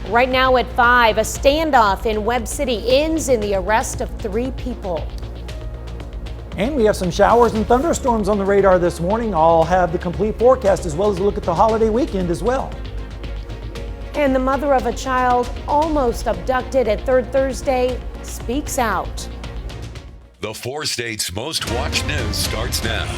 Right now at 5, a standoff in Webb City ends in the arrest of 3 people. And we have some showers and thunderstorms on the radar this morning. I'll have the complete forecast as well as a look at the holiday weekend as well. And the mother of a child almost abducted at Third Thursday speaks out. The 4 states' most watched news starts now.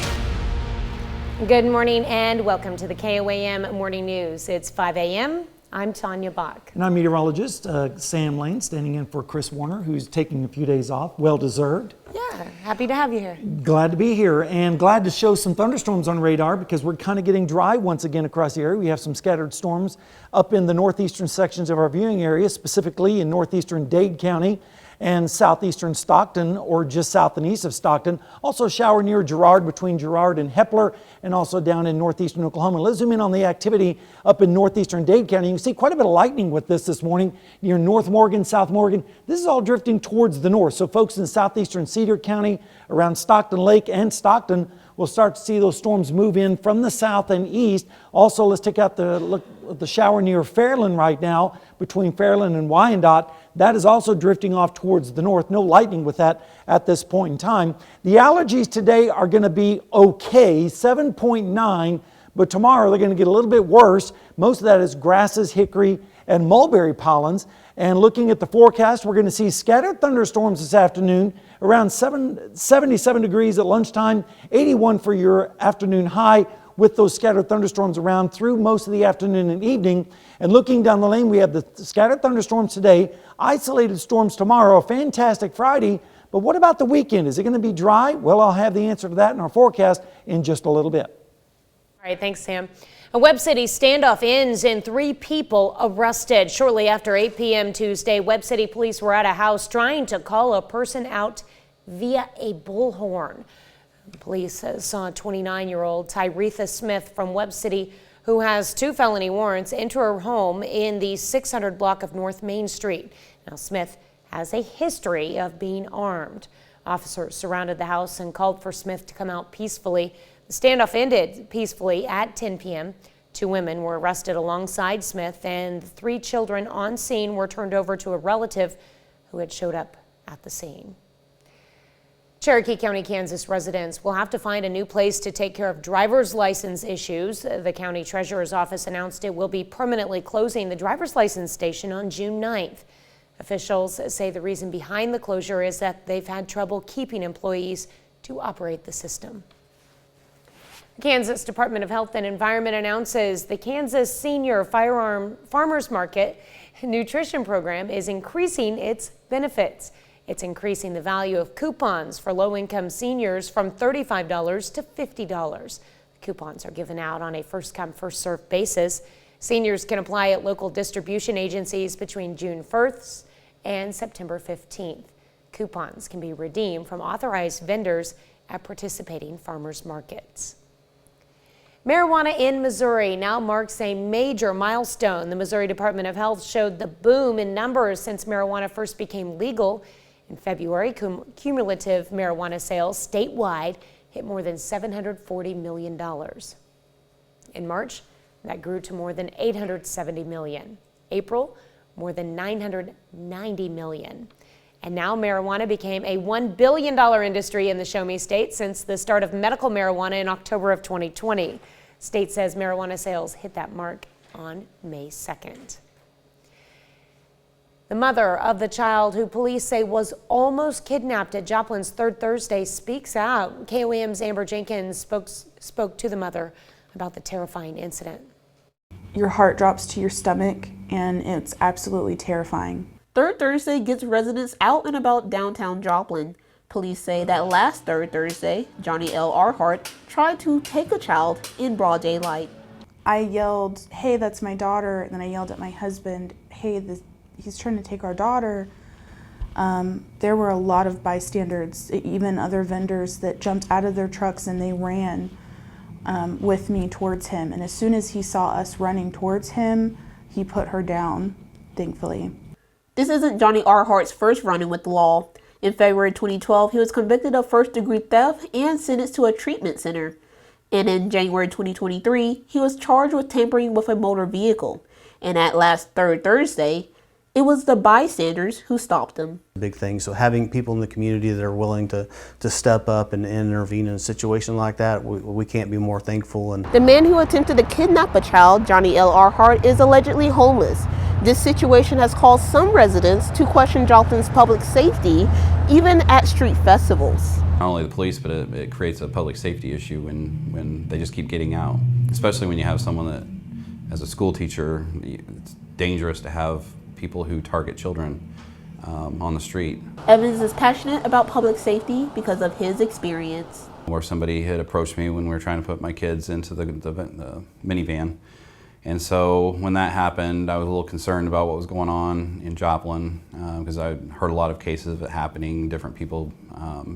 Good morning and welcome to the KOAM Morning News. It's 5 a.m. I'm Tanya Bach. And I'm meteorologist Sam Lane, standing in for Chris Warner, who's taking a few days off. Well deserved. Yeah, happy to have you here. Glad to be here and glad to show some thunderstorms on radar because we're kind of getting dry once again across the area. We have some scattered storms up in the northeastern sections of our viewing area, specifically in northeastern Dade County and southeastern Stockton, or just south and east of Stockton. Also a shower near Girard, between Girard and Hepler, and also down in northeastern Oklahoma. Let's zoom in on the activity up in northeastern Dade County. You can see quite a bit of lightning with this morning near North Morgan, South Morgan. This is all drifting towards the north. So folks in southeastern Cedar County, around Stockton Lake and Stockton, we'll start to see those storms move in from the south and east. Also, let's take out the shower near Fairland right now, between Fairland and Wyandotte. That is also drifting off towards the north. No lightning with that at this point in time. The allergies today are going to be okay, 7.9, but tomorrow they're going to get a little bit worse. Most of that is grasses, hickory, and mulberry pollens. And looking at the forecast, we're going to see scattered thunderstorms this afternoon, around 77 degrees at lunchtime, 81 for your afternoon high, with those scattered thunderstorms around through most of the afternoon and evening. And looking down the lane, we have the scattered thunderstorms today, isolated storms tomorrow, a fantastic Friday. But what about the weekend? Is it going to be dry? Well, I'll have the answer to that in our forecast in just a little bit. All right, thanks, Sam. A Webb City standoff ends in 3 people arrested. Shortly after 8 p.m. Tuesday, Webb City police were at a house trying to call a person out via a bullhorn. Police saw 29-year-old Tyretha Smith from Webb City, who has 2 felony warrants, enter her home in the 600 block of North Main Street. Now, Smith has a history of being armed. Officers surrounded the house and called for Smith to come out peacefully. The standoff ended peacefully at 10 p.m. 2 women were arrested alongside Smith, and 3 children on scene were turned over to a relative who had showed up at the scene. Cherokee County, Kansas residents will have to find a new place to take care of driver's license issues. The county treasurer's office announced it will be permanently closing the driver's license station on June 9th. Officials say the reason behind the closure is that they've had trouble keeping employees to operate the system. The Kansas Department of Health and Environment announces the Kansas Senior Farmers Market Nutrition Program is increasing its benefits. It's increasing the value of coupons for low-income seniors from $35 to $50. The coupons are given out on a first-come, first-served basis. Seniors can apply at local distribution agencies between June 1st and September 15th. Coupons can be redeemed from authorized vendors at participating farmers markets. Marijuana in Missouri now marks a major milestone. The Missouri Department of Health showed the boom in numbers since marijuana first became legal. In February, cumulative marijuana sales statewide hit more than $740 million. In March, that grew to more than $870 million. April, more than $990 million. And now marijuana became a $1 billion industry in the Show Me State since the start of medical marijuana in October of 2020. State says marijuana sales hit that mark on May 2nd. The mother of the child who police say was almost kidnapped at Joplin's Third Thursday speaks out. KOAM's Amber Jenkins spoke to the mother about the terrifying incident. Your heart drops to your stomach, and it's absolutely terrifying. Third Thursday gets residents out and about downtown Joplin. Police say that last Third Thursday, Johnny L. Arhart tried to take a child in broad daylight. I yelled, "Hey, that's my daughter," and then I yelled at my husband, "Hey, he's trying to take our daughter." There were a lot of bystanders, even other vendors, that jumped out of their trucks and they ran with me towards him. And as soon as he saw us running towards him, he put her down, thankfully. This isn't Johnny Arhart's first run-in with the law. In February 2012, he was convicted of first-degree theft and sentenced to a treatment center. And in January 2023, he was charged with tampering with a motor vehicle. And at last third Thursday, it was the bystanders who stopped them. Big thing. So having people in the community that are willing to step up and intervene in a situation like that, we can't be more thankful. And The man who attempted to kidnap a child, Johnny L. Earhart, is allegedly homeless. This situation has caused some residents to question Joplin's public safety, even at street festivals. Not only the police, but it creates a public safety issue when they just keep getting out. Especially when you have someone that, as a school teacher, it's dangerous to have people who target children on the street. Evans is passionate about public safety because of his experience. Where somebody had approached me when we were trying to put my kids into the minivan. And so when that happened, I was a little concerned about what was going on in Joplin because I heard a lot of cases of it happening, different people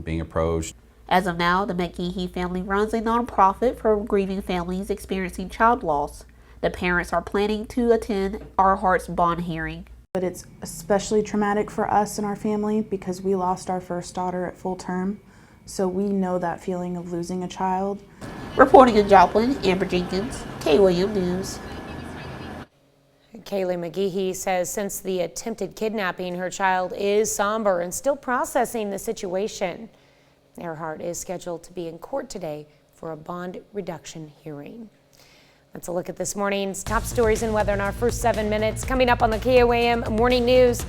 being approached. As of now, the McGehee family runs a nonprofit for grieving families experiencing child loss. The parents are planning to attend Earhart's bond hearing. But it's especially traumatic for us and our family because we lost our first daughter at full term. So we know that feeling of losing a child. Reporting in Joplin, Amber Jenkins, KOAM News. Kaylee McGehee says since the attempted kidnapping, her child is somber and still processing the situation. Earhart is scheduled to be in court today for a bond reduction hearing. Let's look at this morning's top stories and weather in our first 7 minutes. Coming up on the KOAM Morning News,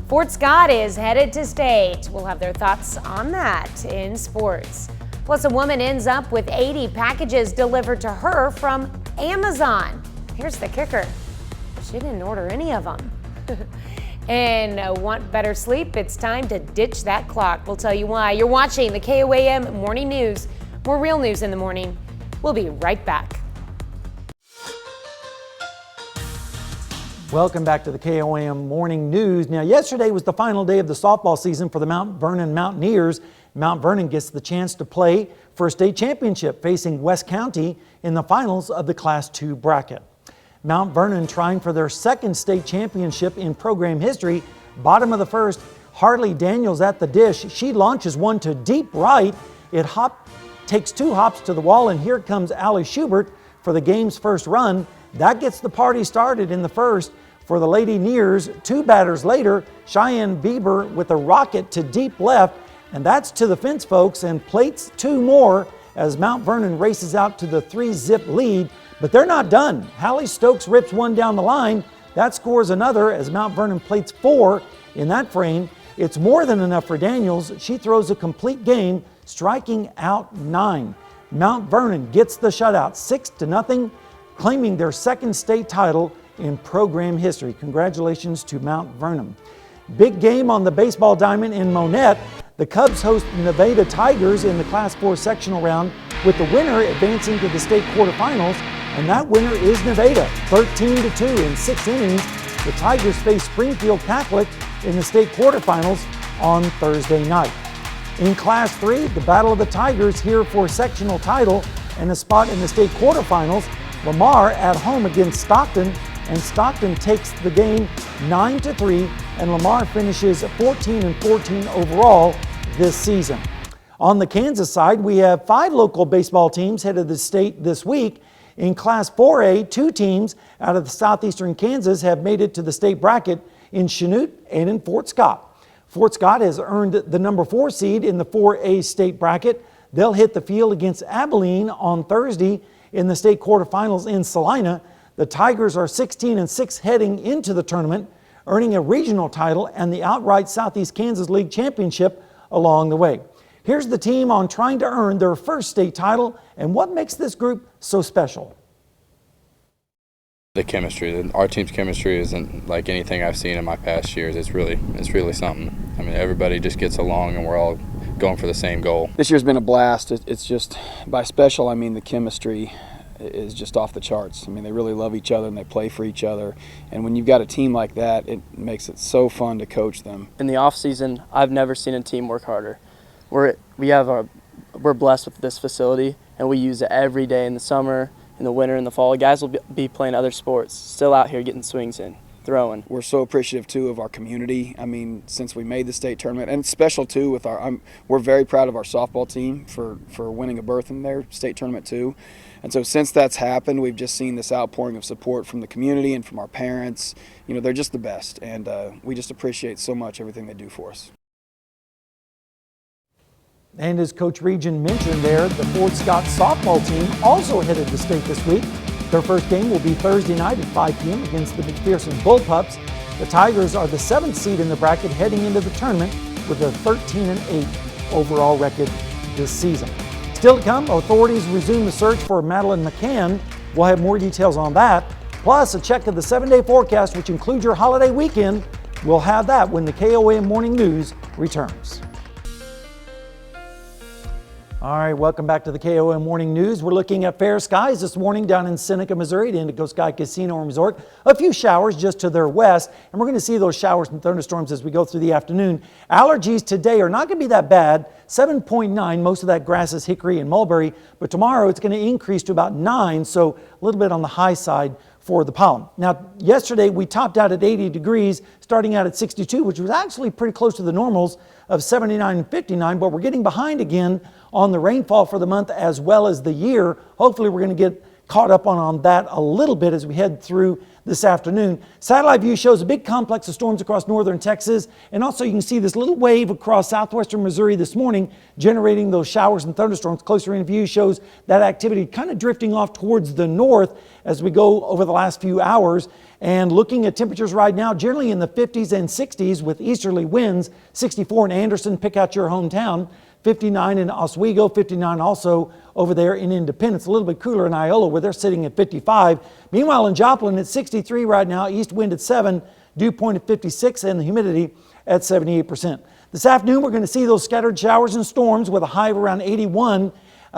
Fort Scott is headed to state. We'll have their thoughts on that in sports. Plus, a woman ends up with 80 packages delivered to her from Amazon. Here's the kicker. She didn't order any of them. And want better sleep? It's time to ditch that clock. We'll tell you why. You're watching the KOAM Morning News. More real news in the morning. We'll be right back. Welcome back to the KOAM Morning News. Now, yesterday was the final day of the softball season for the Mount Vernon Mountaineers. Mount Vernon gets the chance to play for a state championship facing West County in the finals of the Class II bracket. Mount Vernon trying for their second state championship in program history. Bottom of the first, Harley Daniels at the dish. She launches one to deep right. It takes 2 hops to the wall, and here comes Allie Schubert for the game's first run. That gets the party started in the first for the Lady Nears. 2 batters later, Cheyenne Bieber with a rocket to deep left, and that's to the fence, folks, and plates 2 more as Mount Vernon races out to the 3-zip lead. But they're not done. Hallie Stokes rips one down the line. That scores another as Mount Vernon plates 4 in that frame. It's more than enough for Daniels. She throws a complete game, striking out 9. Mount Vernon gets the shutout 6-0, claiming their second state title in program history. Congratulations to Mount Vernon. Big game on the baseball diamond in Monette. The Cubs host Nevada Tigers in the Class 4 sectional round, with the winner advancing to the state quarterfinals, and that winner is Nevada, 13-2 in 6 innings. The Tigers face Springfield Catholic in the state quarterfinals on Thursday night. In Class 3, the Battle of the Tigers here for sectional title and a spot in the state quarterfinals. Lamar at home against Stockton, and Stockton takes the game 9-3, and Lamar finishes 14-14 overall this season. On the Kansas side, we have 5 local baseball teams headed to state this week. In Class 4A, 2 teams out of the southeastern Kansas have made it to the state bracket in Chanute and in Fort Scott. Fort Scott has earned the number 4 seed in the 4A state bracket. They'll hit the field against Abilene on Thursday in the state quarterfinals in Salina. The Tigers are 16-6 heading into the tournament, earning a regional title and the outright Southeast Kansas League championship along the way. Here's the team on trying to earn their first state title and what makes this group so special. The chemistry, our team's chemistry isn't like anything I've seen in my past years. It's really something. I mean, everybody just gets along and we're all going for the same goal. This year's been a blast. It's just, by special, I mean the chemistry is just off the charts. I mean, they really love each other and they play for each other. And when you've got a team like that, it makes it so fun to coach them. In the off season, I've never seen a team work harder. We're blessed with this facility, and we use it every day in the summer, in the winter, in the fall. Guys will be playing other sports, still out here getting swings in. throwing. We're so appreciative too of our community. I mean, since we made the state tournament, and it's special too with we're very proud of our softball team for winning a berth in their state tournament too. And so since that's happened, we've just seen this outpouring of support from the community and from our parents. You know, they're just the best, and we just appreciate so much everything they do for us. And as Coach Region mentioned there, the Fort Scott softball team also headed to state this week. Their first game will be Thursday night at 5 p.m. against the McPherson Bullpups. The Tigers are the 7th seed in the bracket heading into the tournament with a 13-8 overall record this season. Still to come, authorities resume the search for Madeline McCann. We'll have more details on that, plus a check of the 7-day forecast, which includes your holiday weekend. We'll have that when the KOAM Morning News returns. All right, welcome back to the KOAM Morning News. We're looking at fair skies this morning down in Seneca, Missouri, at Indigo Sky Casino and Resort. A few showers just to their west, and we're going to see those showers and thunderstorms as we go through the afternoon. Allergies today are not going to be that bad, 7.9. Most of that grass is hickory and mulberry, but tomorrow it's going to increase to about 9, so a little bit on the high side for the pollen. Now, yesterday we topped out at 80 degrees, starting out at 62, which was actually pretty close to the normals of 79 and 59, but we're getting behind again on the rainfall for the month as well as the year. Hopefully we're going to get caught up on that a little bit as we head through this afternoon. Satellite view shows a big complex of storms across northern Texas, and also you can see this little wave across southwestern Missouri this morning generating those showers and thunderstorms. Closer in view shows that activity kind of drifting off towards the north as we go over the last few hours. And looking at temperatures right now, generally in the 50s and 60s with easterly winds. 64 in Anderson, pick out your hometown. 59 in Oswego, 59 also over there in Independence. A little bit cooler in Iola where they're sitting at 55. Meanwhile in Joplin it's 63 right now, east wind at 7, dew point at 56, and the humidity at 78%. This afternoon we're going to see those scattered showers and storms with a high of around 81,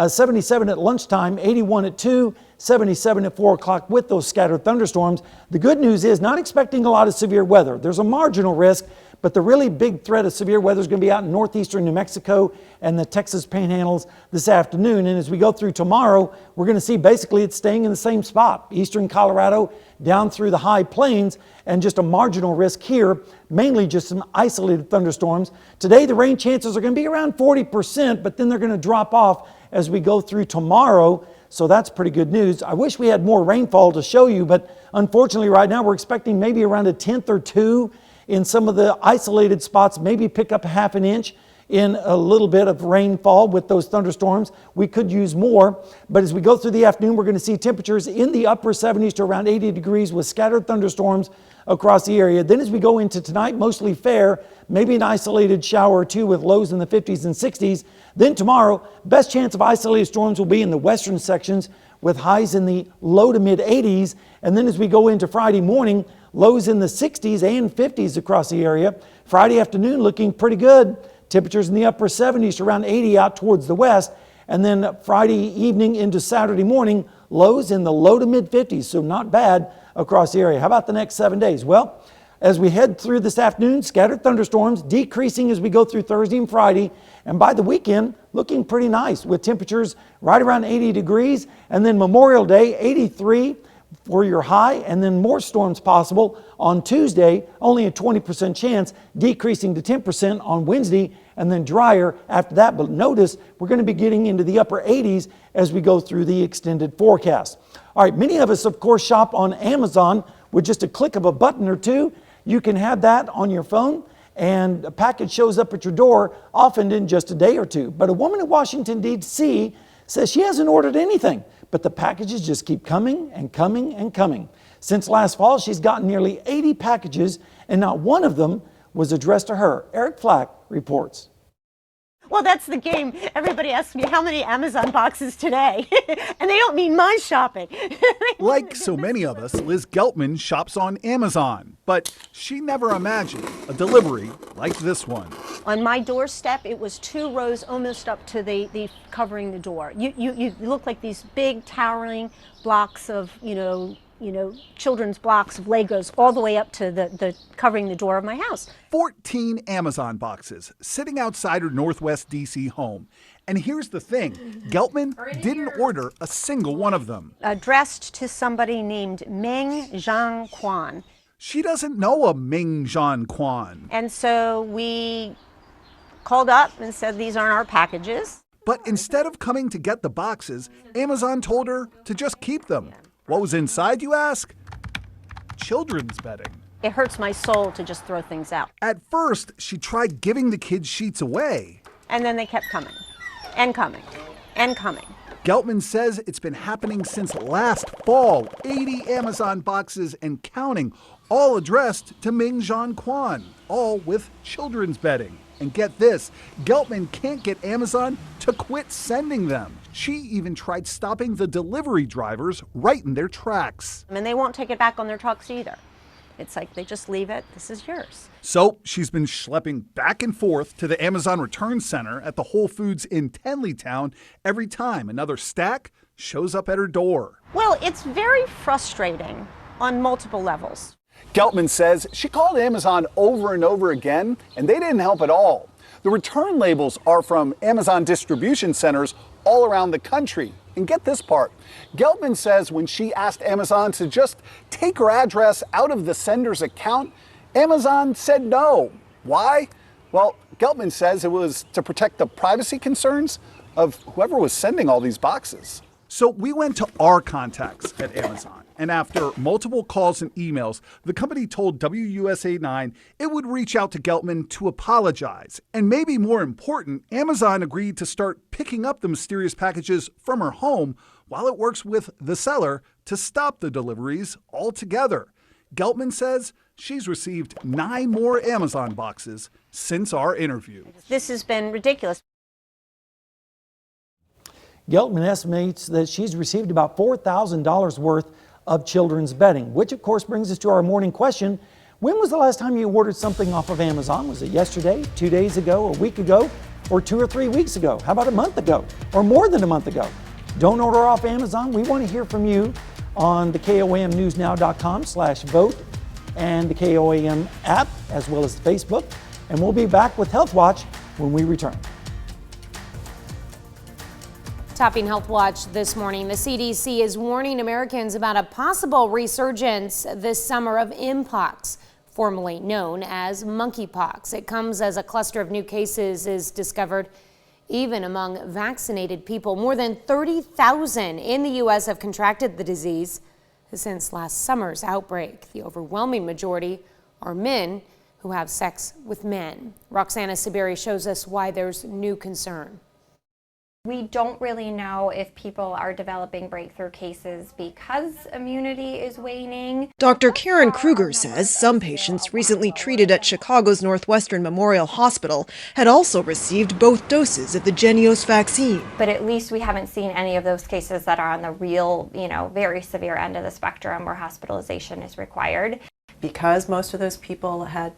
77 at lunchtime, 81 at 2, 77 at 4 o'clock with those scattered thunderstorms. The good news is not expecting a lot of severe weather. There's a marginal risk, but the really big threat of severe weather is going to be out in northeastern New Mexico and the Texas panhandles this afternoon. And as we go through tomorrow, we're going to see basically it's staying in the same spot. Eastern Colorado down through the high plains, and just a marginal risk here, mainly just some isolated thunderstorms. Today the rain chances are going to be around 40%, but then they're going to drop off as we go through tomorrow. So that's pretty good news. I wish we had more rainfall to show you, but unfortunately right now we're expecting maybe around a tenth or two in some of the isolated spots, maybe pick up a half an inch in a little bit of rainfall with those thunderstorms. We could use more, but as we go through the afternoon, we're going to see temperatures in the upper 70s to around 80 degrees with scattered thunderstorms across the area. Then as we go into tonight, mostly fair, maybe an isolated shower or two with lows in the 50s and 60s. Then tomorrow, best chance of isolated storms will be in the western sections with highs in the low to mid 80s. And then as we go into Friday morning, lows in the 60s and 50s across the area. Friday afternoon looking pretty good. Temperatures in the upper 70s to around 80 out towards the west. And then Friday evening into Saturday morning, lows in the low to mid 50s. So not bad across the area. How about the next 7 days? Well, as we head through this afternoon, scattered thunderstorms decreasing as we go through Thursday and Friday. And by the weekend, looking pretty nice with temperatures right around 80 degrees. And then Memorial Day, 83 for your high, and then more storms possible on Tuesday, only a 20% chance, decreasing to 10% on Wednesday, and then drier after that. But notice we're going to be getting into the upper 80s as we go through the extended forecast. All right, many of us, of course, shop on Amazon with just a click of a button or two. You can have that on your phone, and a package shows up at your door, often in just a day or two. But a woman in Washington, D.C. says she hasn't ordered anything, but the packages just keep coming and coming and coming. Since last fall, she's gotten nearly 80 packages, and not one of them was addressed to her. Eric Flack reports. Well, that's the game. Everybody asks me how many Amazon boxes today, and they don't mean my shopping. Like so many of us, Liz Geltman shops on Amazon, but she never imagined a delivery like this one. On my doorstep, it was 2 rows almost up to the covering the door. You look like these big towering blocks of, children's blocks of Legos all the way up to the covering the door of my house. 14 Amazon boxes sitting outside her Northwest DC home. And here's the thing, Geltman didn't order a single one of them. Addressed to somebody named Meng Zhang Quan. She doesn't know a Ming Zhan Quan. And so we called up and said, these aren't our packages. But instead of coming to get the boxes, Amazon told her to just keep them. What was inside, you ask? Children's bedding. It hurts my soul to just throw things out. At first, she tried giving the kids sheets away. And then they kept coming and coming and coming. Geltman says it's been happening since last fall. 80 Amazon boxes and counting, all addressed to Ming Zhan Quan, all with children's bedding. And get this, Geltman can't get Amazon to quit sending them. She even tried stopping the delivery drivers right in their tracks. And they won't take it back on their trucks either. It's like they just leave it. This is yours. So she's been schlepping back and forth to the Amazon Return Center at the Whole Foods in Tenleytown every time another stack shows up at her door. Well, it's very frustrating on multiple levels. Geltman says she called Amazon over and over again, and they didn't help at all. The return labels are from Amazon distribution centers all around the country. And get this part, Geltman says when she asked Amazon to just take her address out of the sender's account, Amazon said no. Why? Well, Geltman says it was to protect the privacy concerns of whoever was sending all these boxes. So we went to our contacts at Amazon, and after multiple calls and emails, the company told WUSA 9 it would reach out to Geltman to apologize. And maybe more important, Amazon agreed to start picking up the mysterious packages from her home while it works with the seller to stop the deliveries altogether. Geltman says she's received 9 more Amazon boxes since our interview. This has been ridiculous. Geltman estimates that she's received about $4,000 worth of children's bedding, which of course brings us to our morning question. When was the last time you ordered something off of Amazon? Was it yesterday, 2 days ago, a week ago, or 2 or 3 weeks ago? How about a month ago, or more than a month ago? Don't order off Amazon. We want to hear from you on the KOAMnewsnow.com/vote and the KOAM app, as well as Facebook. And we'll be back with Health Watch when we return. Topping Health Watch this morning, the CDC is warning Americans about a possible resurgence this summer of Mpox, formerly known as monkeypox. It comes as a cluster of new cases is discovered even among vaccinated people. More than 30,000 in the U.S. have contracted the disease since last summer's outbreak. The overwhelming majority are men who have sex with men. Roxana Saberi shows us why there's new concern. We don't really know if people are developing breakthrough cases because immunity is waning. Dr. Karen Kruger says some patients recently treated at Chicago's Northwestern Memorial Hospital had also received both doses of the Jynneos vaccine. But at least we haven't seen any of those cases that are on the real, very severe end of the spectrum where hospitalization is required. Because most of those people had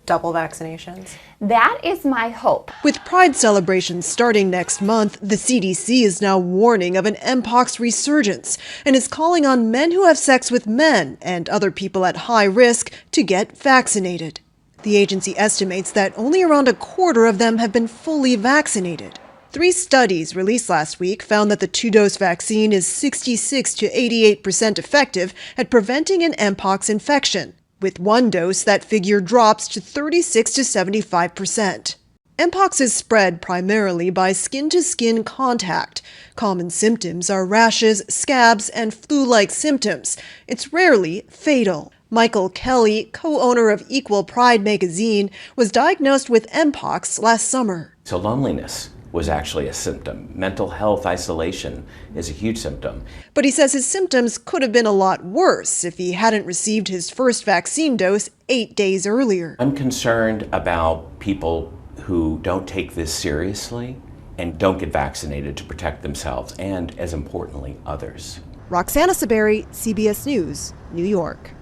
double vaccinations? That is my hope. With Pride celebrations starting next month, the CDC is now warning of an Mpox resurgence and is calling on men who have sex with men and other people at high risk to get vaccinated. The agency estimates that only around a quarter of them have been fully vaccinated. 3 studies released last week found that the 2-dose vaccine is 66 to 88% effective at preventing an Mpox infection. With 1 dose, that figure drops to 36 to 75%. Mpox is spread primarily by skin-to-skin contact. Common symptoms are rashes, scabs, and flu-like symptoms. It's rarely fatal. Michael Kelly, co-owner of Equal Pride magazine, was diagnosed with Mpox last summer. So loneliness was actually a symptom. Mental health isolation is a huge symptom. But he says his symptoms could have been a lot worse if he hadn't received his first vaccine dose 8 days earlier. I'm concerned about people who don't take this seriously and don't get vaccinated to protect themselves and, as importantly, others. Roxana Saberi, CBS News, New York.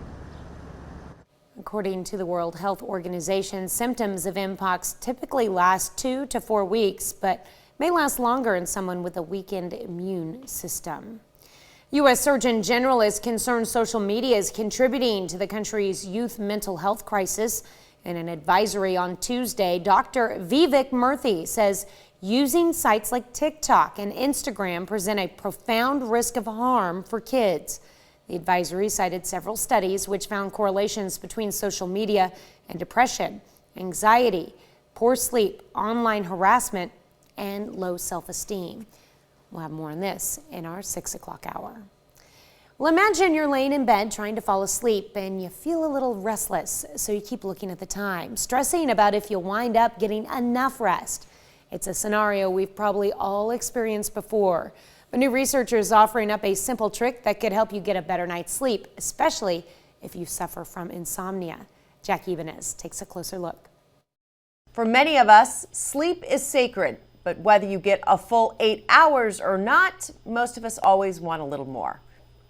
According to the World Health Organization, symptoms of Mpox typically last 2 to 4 weeks, but may last longer in someone with a weakened immune system. U.S. Surgeon General is concerned social media is contributing to the country's youth mental health crisis. In an advisory on Tuesday, Dr. Vivek Murthy says using sites like TikTok and Instagram present a profound risk of harm for kids. The advisory cited several studies which found correlations between social media and depression, anxiety, poor sleep, online harassment, and low self-esteem. We'll have more on this in our 6 o'clock hour. Well, imagine you're laying in bed trying to fall asleep and you feel a little restless, so you keep looking at the time, stressing about if you'll wind up getting enough rest. It's a scenario we've probably all experienced before, but new research is offering up a simple trick that could help you get a better night's sleep, especially if you suffer from insomnia. Jackie Ibanez takes a closer look. For many of us, sleep is sacred, but whether you get a full 8 hours or not, most of us always want a little more.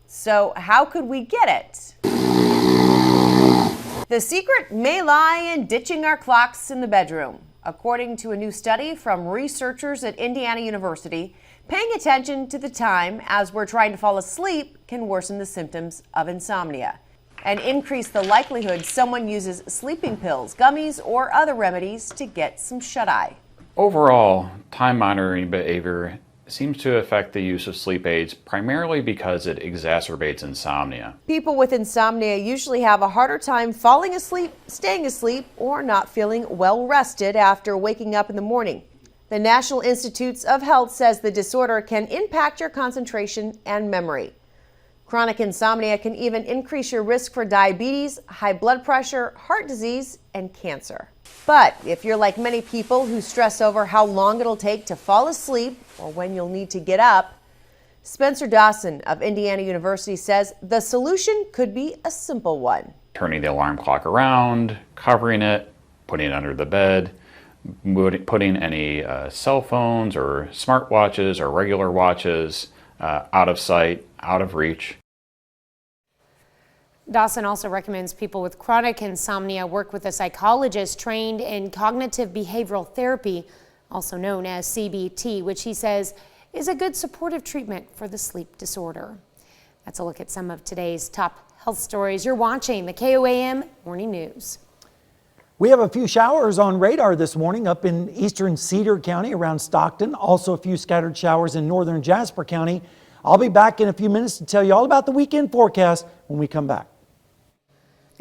So how could we get it? The secret may lie in ditching our clocks in the bedroom. According to a new study from researchers at Indiana University, paying attention to the time as we're trying to fall asleep can worsen the symptoms of insomnia and increase the likelihood someone uses sleeping pills, gummies, or other remedies to get some shut-eye. Overall, time monitoring behavior seems to affect the use of sleep aids primarily because it exacerbates insomnia. People with insomnia usually have a harder time falling asleep, staying asleep, or not feeling well rested after waking up in the morning. The National Institutes of Health says the disorder can impact your concentration and memory. Chronic insomnia can even increase your risk for diabetes, high blood pressure, heart disease, and cancer. But if you're like many people who stress over how long it'll take to fall asleep or when you'll need to get up, Spencer Dawson of Indiana University says the solution could be a simple one. Turning the alarm clock around, covering it, putting it under the bed, putting any cell phones or smartwatches or regular watches out of sight, out of reach. Dawson also recommends people with chronic insomnia work with a psychologist trained in cognitive behavioral therapy, also known as CBT, which he says is a good supportive treatment for the sleep disorder. That's a look at some of today's top health stories. You're watching the KOAM Morning News. We have a few showers on radar this morning up in eastern Cedar County around Stockton. Also a few scattered showers in northern Jasper County. I'll be back in a few minutes to tell you all about the weekend forecast when we come back.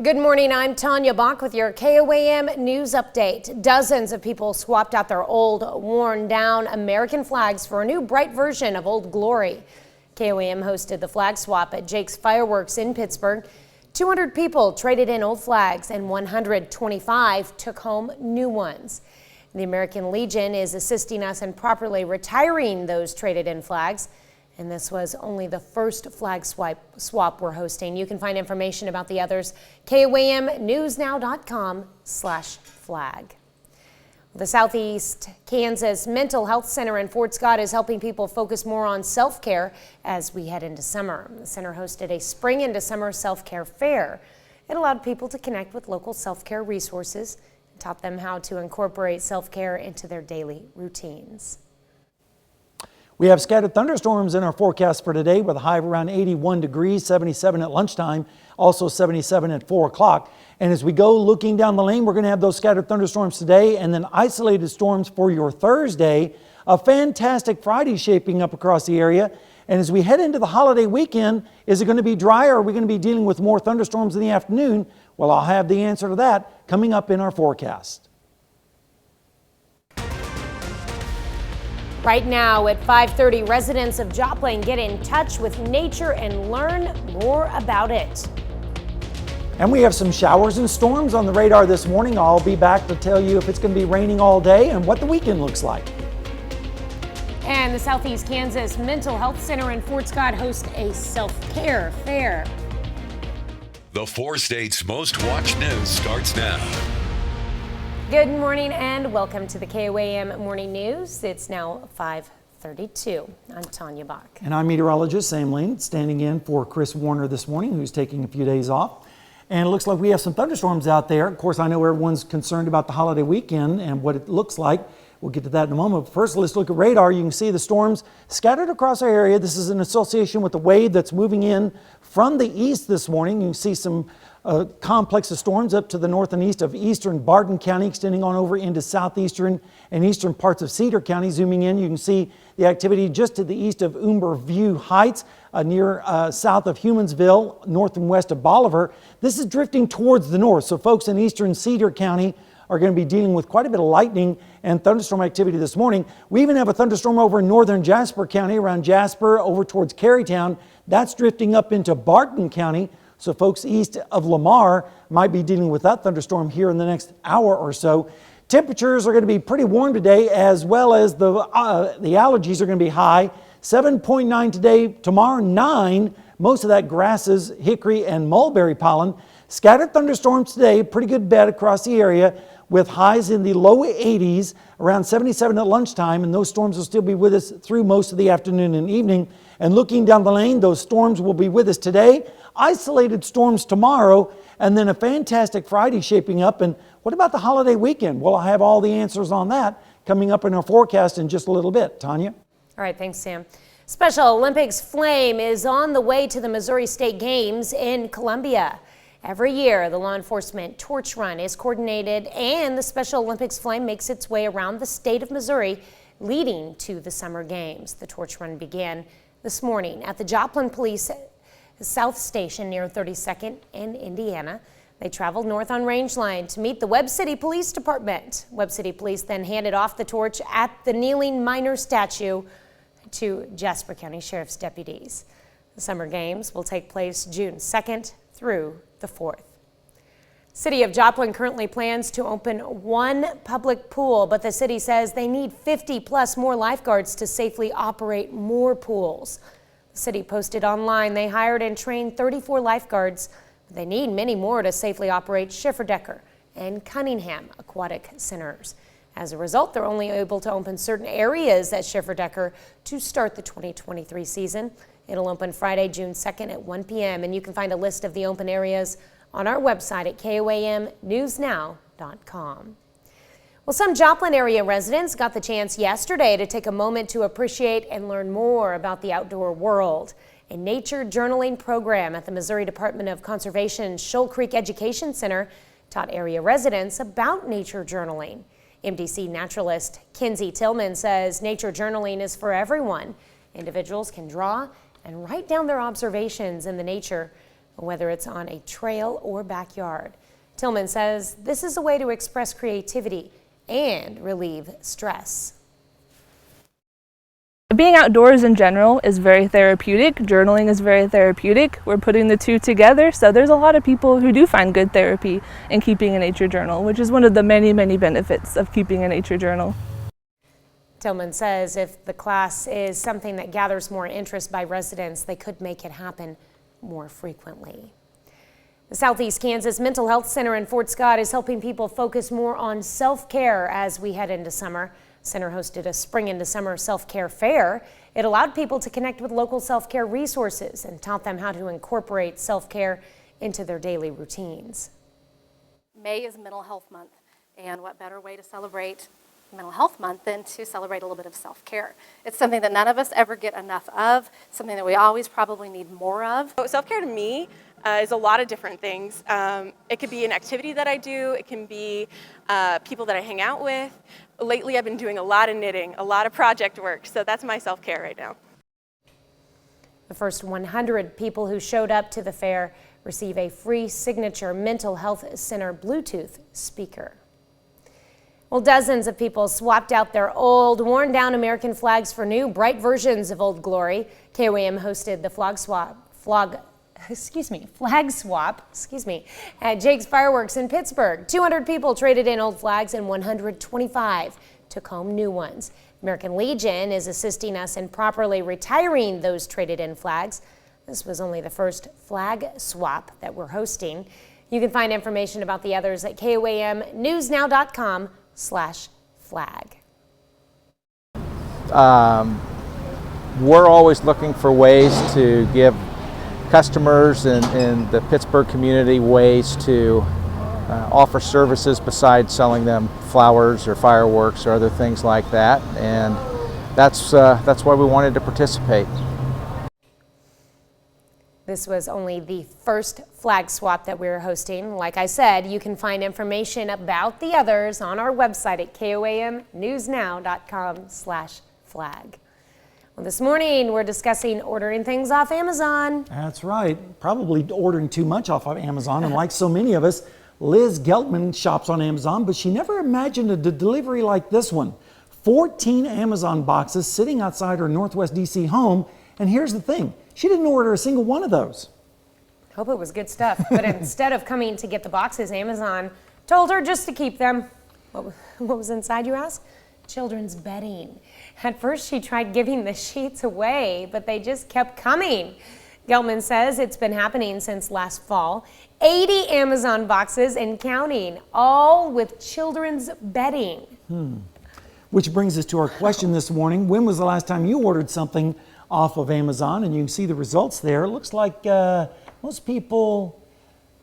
Good morning, I'm Tanya Bach with your KOAM News Update. Dozens of people swapped out their old, worn down American flags for a new bright version of Old Glory. KOAM hosted the flag swap at Jake's Fireworks in Pittsburgh. 200 people traded in old flags and 125 took home new ones. The American Legion is assisting us in properly retiring those traded in flags. And this was only the first flag swap we're hosting. You can find information about the others, KOAMnewsnow.com/flag. The Southeast Kansas Mental Health Center in Fort Scott is helping people focus more on self-care as we head into summer. The center hosted a spring into summer self-care fair. It allowed people to connect with local self-care resources and taught them how to incorporate self-care into their daily routines. We have scattered thunderstorms in our forecast for today with a high of around 81 degrees, 77 at lunchtime, also 77 at 4 o'clock. And as we go looking down the lane, we're going to have those scattered thunderstorms today and then isolated storms for your Thursday. A fantastic Friday shaping up across the area. And as we head into the holiday weekend, is it going to be dry or are we going to be dealing with more thunderstorms in the afternoon? Well, I'll have the answer to that coming up in our forecast. Right now at 5:30, residents of Joplin get in touch with nature and learn more about it. And we have some showers and storms on the radar this morning. I'll be back to tell you if it's going to be raining all day and what the weekend looks like. And the Southeast Kansas Mental Health Center in Fort Scott hosts a self-care fair. The 4 states' most watched news starts now. Good morning and welcome to the KOAM Morning News. It's now 5:32. I'm Tanya Bach. And I'm meteorologist Sam Lane, standing in for Chris Warner this morning, who's taking a few days off. And it looks like we have some thunderstorms out there. Of course, I know everyone's concerned about the holiday weekend and what it looks like. We'll get to that in a moment. But first, let's look at radar. You can see the storms scattered across our area. This is in association with the wave that's moving in from the east this morning. You can see some a complex of storms up to the north and east of eastern Barton County, extending on over into southeastern and eastern parts of Cedar County. Zooming in, you can see the activity just to the east of Umber View Heights, near south of Humansville, north and west of Bolivar. This is drifting towards the north, so folks in eastern Cedar County are going to be dealing with quite a bit of lightning and thunderstorm activity this morning. We even have a thunderstorm over in northern Jasper County, around Jasper, over towards Carytown. That's drifting up into Barton County. So folks east of Lamar might be dealing with that thunderstorm here in the next hour or so. Temperatures are going to be pretty warm today, as well as the allergies are going to be high. 7.9 today, tomorrow 9. Most of that grasses, hickory and mulberry pollen. Scattered thunderstorms today, pretty good bet across the area, with highs in the low 80s, around 77 at lunchtime, and those storms will still be with us through most of the afternoon and evening. And looking down the lane, those storms will be with us today, isolated storms tomorrow, and then a fantastic Friday shaping up. And what about the holiday weekend? Well, I have all the answers on that coming up in our forecast in just a little bit. Tanya? All right, thanks, Sam. Special Olympics flame is on the way to the Missouri State Games in Columbia. Every year, the law enforcement torch run is coordinated, and the Special Olympics flame makes its way around the state of Missouri, leading to the Summer Games. The torch run began this morning at the Joplin Police South Station near 32nd and Indiana. They traveled north on Range Line to meet the Webb City Police Department. Webb City Police then handed off the torch at the kneeling miner statue to Jasper County Sheriff's deputies. The Summer Games will take place June 2nd through the 4th. City of Joplin currently plans to open one public pool, but the city says they need 50 plus more lifeguards to safely operate more pools. The city posted online they hired and trained 34 lifeguards, but they need many more to safely operate Schifferdecker and Cunningham aquatic centers. As a result, they're only able to open certain areas at Schifferdecker to start the 2023 season. It'll open Friday, June 2nd at 1 p.m. and you can find a list of the open areas on our website at KOAMnewsnow.com. Well, some Joplin area residents got the chance yesterday to take a moment to appreciate and learn more about the outdoor world. A nature journaling program at the Missouri Department of Conservation Shoal Creek Education Center taught area residents about nature journaling. MDC naturalist Kinsey Tillman says nature journaling is for everyone. Individuals can draw and write down their observations in the nature, whether it's on a trail or backyard. Tillman says this is a way to express creativity and relieve stress. Being outdoors in general is very therapeutic. Journaling is very therapeutic. We're putting the two together, so there's a lot of people who do find good therapy in keeping a nature journal, which is one of the many, many benefits of keeping a nature journal. Tillman says if the class is something that gathers more interest by residents, they could make it happen more frequently. The Southeast Kansas Mental Health Center in Fort Scott is helping people focus more on self-care as we head into summer. The center hosted a spring into summer self-care fair. It allowed people to connect with local self-care resources and taught them how to incorporate self-care into their daily routines. May is Mental Health Month, and what better way to celebrate Mental Health Month than to celebrate a little bit of self-care. It's something that none of us ever get enough of, something that we always probably need more of. Self-care to me is a lot of different things. It could be an activity that I do, it can be people that I hang out with. Lately I've been doing a lot of knitting, a lot of project work, so that's my self-care right now. The first 100 people who showed up to the fair receive a free signature Mental Health Center Bluetooth speaker. Well, dozens of people swapped out their old, worn-down American flags for new, bright versions of Old Glory. KOAM hosted the flag swap at Jake's Fireworks in Pittsburgh. 200 people traded in old flags and 125 took home new ones. American Legion is assisting us in properly retiring those traded in flags. This was only the first flag swap that we're hosting. You can find information about the others at KOAMnewsnow.com/flag. We're always looking for ways to give customers in the Pittsburgh community ways to offer services besides selling them flowers or fireworks or other things like that, and that's why we wanted to participate. This was only the first flag swap that we're hosting. Like I said, you can find information about the others on our website at koamnewsnow.com/flag. Well, this morning we're discussing ordering things off Amazon. That's right. Probably ordering too much off of Amazon. And like so many of us, Liz Geltman shops on Amazon, but she never imagined a delivery like this one. 14 Amazon boxes sitting outside her Northwest DC home. And here's the thing, she didn't order a single one of those. Hope it was good stuff. But instead of coming to get the boxes, Amazon told her just to keep them. What was inside, you ask? Children's bedding. At first, she tried giving the sheets away, but they just kept coming. Gelman says it's been happening since last fall. 80 Amazon boxes and counting, all with children's bedding. Which brings us to our question this morning. When was the last time you ordered something off of Amazon? And you can see the results there. It looks like most people,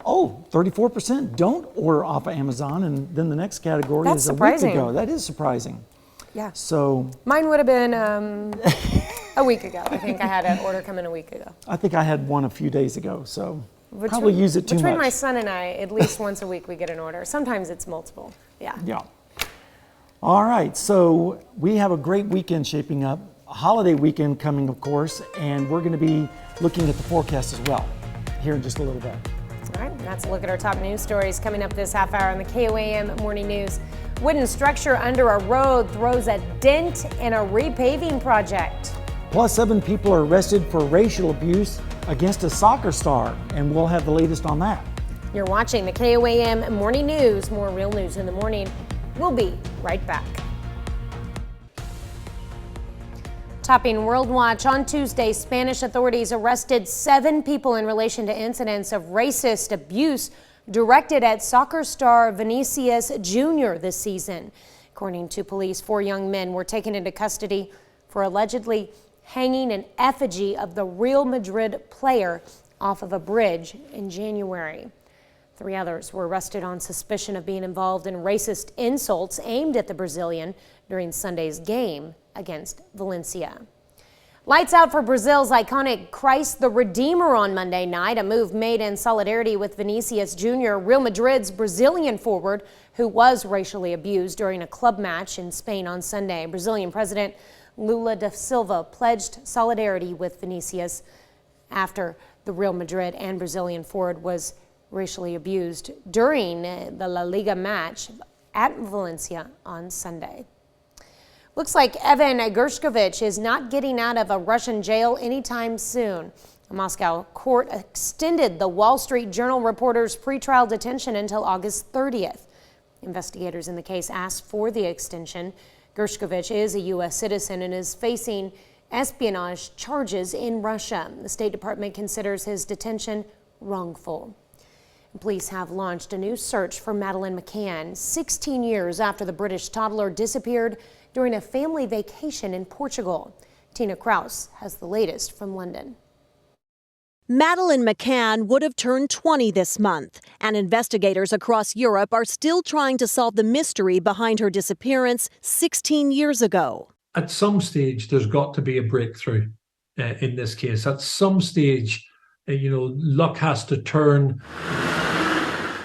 34% don't order off of Amazon. And then the next category is surprising. A week ago. That is surprising. Yeah. So mine would have been a week ago. I think I had an order come in a week ago. I think I had one a few days ago. So probably use it too much. Between my son and I, at least once a week we get an order. Sometimes it's multiple. Yeah. Yeah. All right. So we have a great weekend shaping up. A holiday weekend coming, of course, and we're going to be looking at the forecast as well here in just a little bit. All right, that's a look at our top news stories coming up this half hour on the KOAM Morning News. Wooden structure under a road throws a dent in a repaving project. Plus, 7 people are arrested for racial abuse against a soccer star, and we'll have the latest on that. You're watching the KOAM Morning News. More real news in the morning. We'll be right back. Topping World Watch on Tuesday, Spanish authorities arrested 7 people in relation to incidents of racist abuse directed at soccer star Vinicius Jr. this season. According to police, 4 young men were taken into custody for allegedly hanging an effigy of the Real Madrid player off of a bridge in January. 3 others were arrested on suspicion of being involved in racist insults aimed at the Brazilian during Sunday's game against Valencia. Lights out for Brazil's iconic Christ the Redeemer on Monday night, a move made in solidarity with Vinicius Jr., Real Madrid's Brazilian forward, who was racially abused during a club match in Spain on Sunday. Brazilian President Lula da Silva pledged solidarity with Vinicius after the Real Madrid and Brazilian forward was racially abused during the La Liga match at Valencia on Sunday. Looks like Evan Gershkovich is not getting out of a Russian jail anytime soon. A Moscow court extended the Wall Street Journal reporter's pretrial detention until August 30th. Investigators in the case asked for the extension. Gershkovich is a U.S. citizen and is facing espionage charges in Russia. The State Department considers his detention wrongful. Police have launched a new search for Madeleine McCann, 16 years after the British toddler disappeared during a family vacation in Portugal. Tina Kraus has the latest from London. Madeleine McCann would have turned 20 this month, and investigators across Europe are still trying to solve the mystery behind her disappearance 16 years ago. At some stage, there's got to be a breakthrough in this case. At some stage, luck has to turn.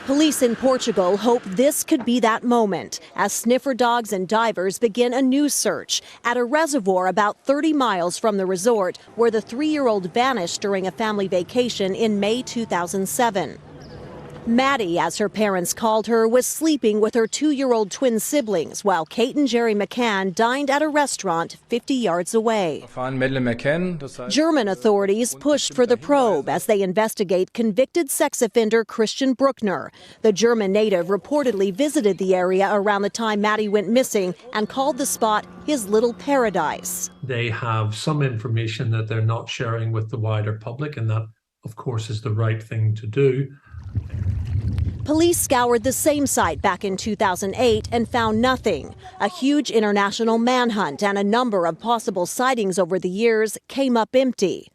Police in Portugal hope this could be that moment as sniffer dogs and divers begin a new search at a reservoir about 30 miles from the resort where the 3-year-old vanished during a family vacation in May 2007. Maddie, as her parents called her, was sleeping with her 2-year-old twin siblings while Kate and Jerry McCann dined at a restaurant 50 yards away. German authorities pushed for the probe as they investigate convicted sex offender Christian Bruckner. The German native reportedly visited the area around the time Maddie went missing and called the spot his little paradise. They have some information that they're not sharing with the wider public, and that, of course, is the right thing to do. Police scoured the same site back in 2008 and found nothing. A huge international manhunt and a number of possible sightings over the years came up empty.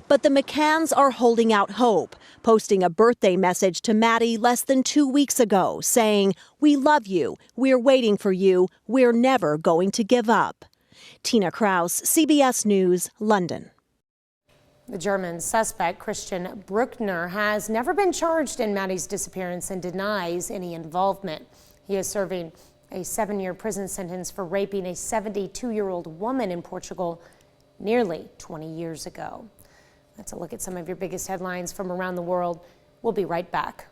But the McCanns are holding out hope, posting a birthday message to Maddie less than 2 weeks ago, saying, "We love you, we're waiting for you, we're never going to give up." Tina Kraus, CBS News, London. The German suspect, Christian Bruckner, has never been charged in Maddie's disappearance and denies any involvement. He is serving a 7-year prison sentence for raping a 72-year-old woman in Portugal nearly 20 years ago. That's a look at some of your biggest headlines from around the world. We'll be right back.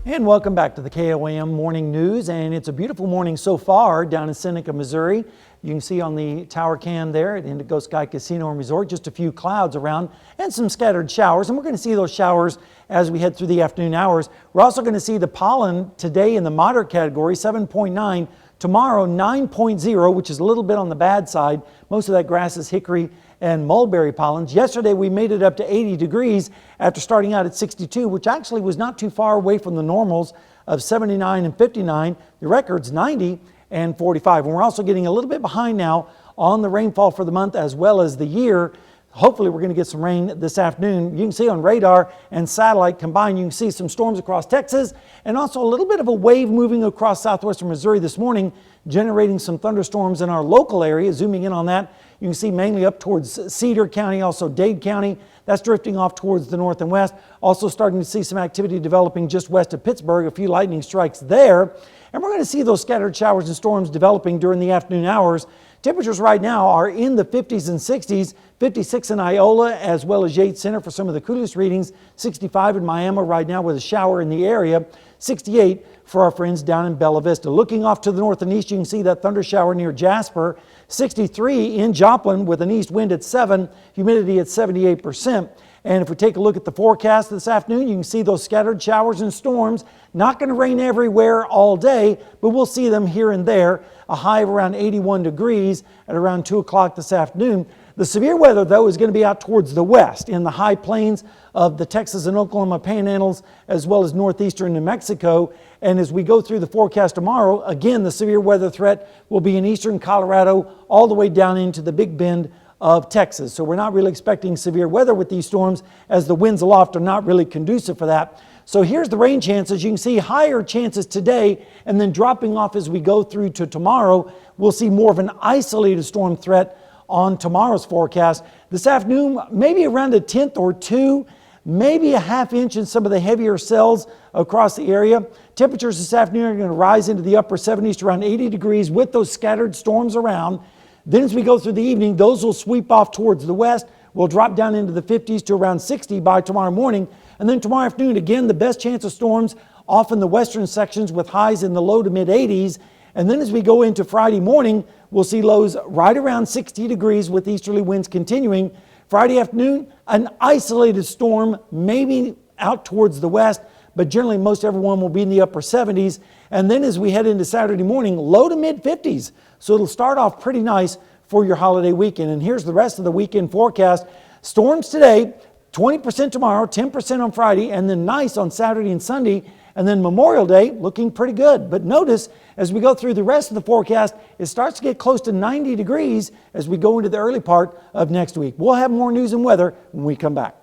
And welcome back to the KOAM Morning News. And it's a beautiful morning so far down in Seneca, Missouri. You can see on the tower cam there at Indigo Sky Casino and Resort just a few clouds around and some scattered showers. And we're going to see those showers as we head through the afternoon hours. We're also going to see the pollen today in the moderate category, 7.9. Tomorrow, 9.0, which is a little bit on the bad side. Most of that grass is hickory and mulberry pollens. Yesterday, we made it up to 80 degrees after starting out at 62, which actually was not too far away from the normals of 79 and 59. The record's 90 and 45. And we're also getting a little bit behind now on the rainfall for the month as well as the year. Hopefully we're going to get some rain this afternoon. You can see on radar and satellite combined, you can see some storms across Texas and also a little bit of a wave moving across southwestern Missouri this morning, generating some thunderstorms in our local area. Zooming in on that, you can see mainly up towards Cedar County, also Dade County. That's drifting off towards the north and west. Also starting to see some activity developing just west of Pittsburgh, a few lightning strikes there. And we're going to see those scattered showers and storms developing during the afternoon hours. Temperatures right now are in the 50s and 60s, 56 in Iola as well as Yates Center for some of the coolest readings, 65 in Miami right now with a shower in the area, 68 for our friends down in Bella Vista. Looking off to the north and east, you can see that thunder shower near Jasper, 63 in Joplin with an east wind at 7, humidity at 78%. And if we take a look at the forecast this afternoon, you can see those scattered showers and storms. Not going to rain everywhere all day, but we'll see them here and there. A high of around 81 degrees at around 2 o'clock this afternoon. The severe weather, though, is going to be out towards the west in the high plains of the Texas and Oklahoma panhandles, as well as northeastern New Mexico. And as we go through the forecast tomorrow, again, the severe weather threat will be in eastern Colorado all the way down into the Big Bend of Texas. So we're not really expecting severe weather with these storms, as the winds aloft are not really conducive for that. So here's the rain chances. You can see higher chances today and then dropping off as we go through to tomorrow. We'll see more of an isolated storm threat on tomorrow's forecast. This afternoon, maybe around a tenth or two, maybe a half inch in some of the heavier cells across the area. Temperatures this afternoon are going to rise into the upper 70s to around 80 degrees with those scattered storms around. Then as we go through the evening, those will sweep off towards the west. We'll drop down into the 50s to around 60 by tomorrow morning. And then tomorrow afternoon, again, the best chance of storms off in the western sections with highs in the low to mid 80s. And then as we go into Friday morning, we'll see lows right around 60 degrees with easterly winds continuing. Friday afternoon, an isolated storm, maybe out towards the west, but generally most everyone will be in the upper 70s. And then as we head into Saturday morning, low to mid 50s. So it'll start off pretty nice for your holiday weekend. And here's the rest of the weekend forecast. Storms today, 20% tomorrow, 10% on Friday, and then nice on Saturday and Sunday. And then Memorial Day looking pretty good. But notice as we go through the rest of the forecast, it starts to get close to 90 degrees as we go into the early part of next week. We'll have more news and weather when we come back.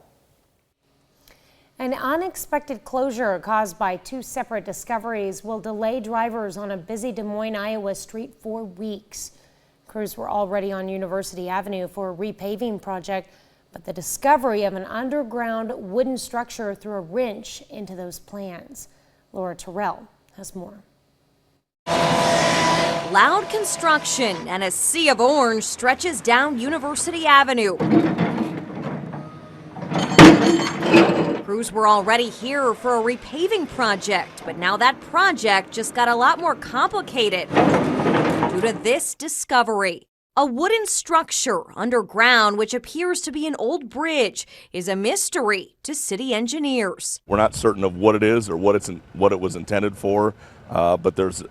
An unexpected closure caused by two separate discoveries will delay drivers on a busy Des Moines, Iowa street for weeks. Crews were already on University Avenue for a repaving project, but the discovery of an underground wooden structure threw a wrench into those plans. Laura Terrell has more. Loud construction and a sea of orange stretches down University Avenue. Crews were already here for a repaving project, but now that project just got a lot more complicated due to this discovery. A wooden structure underground, which appears to be an old bridge, is a mystery to city engineers. We're not certain of what it is or what it was intended for, but there's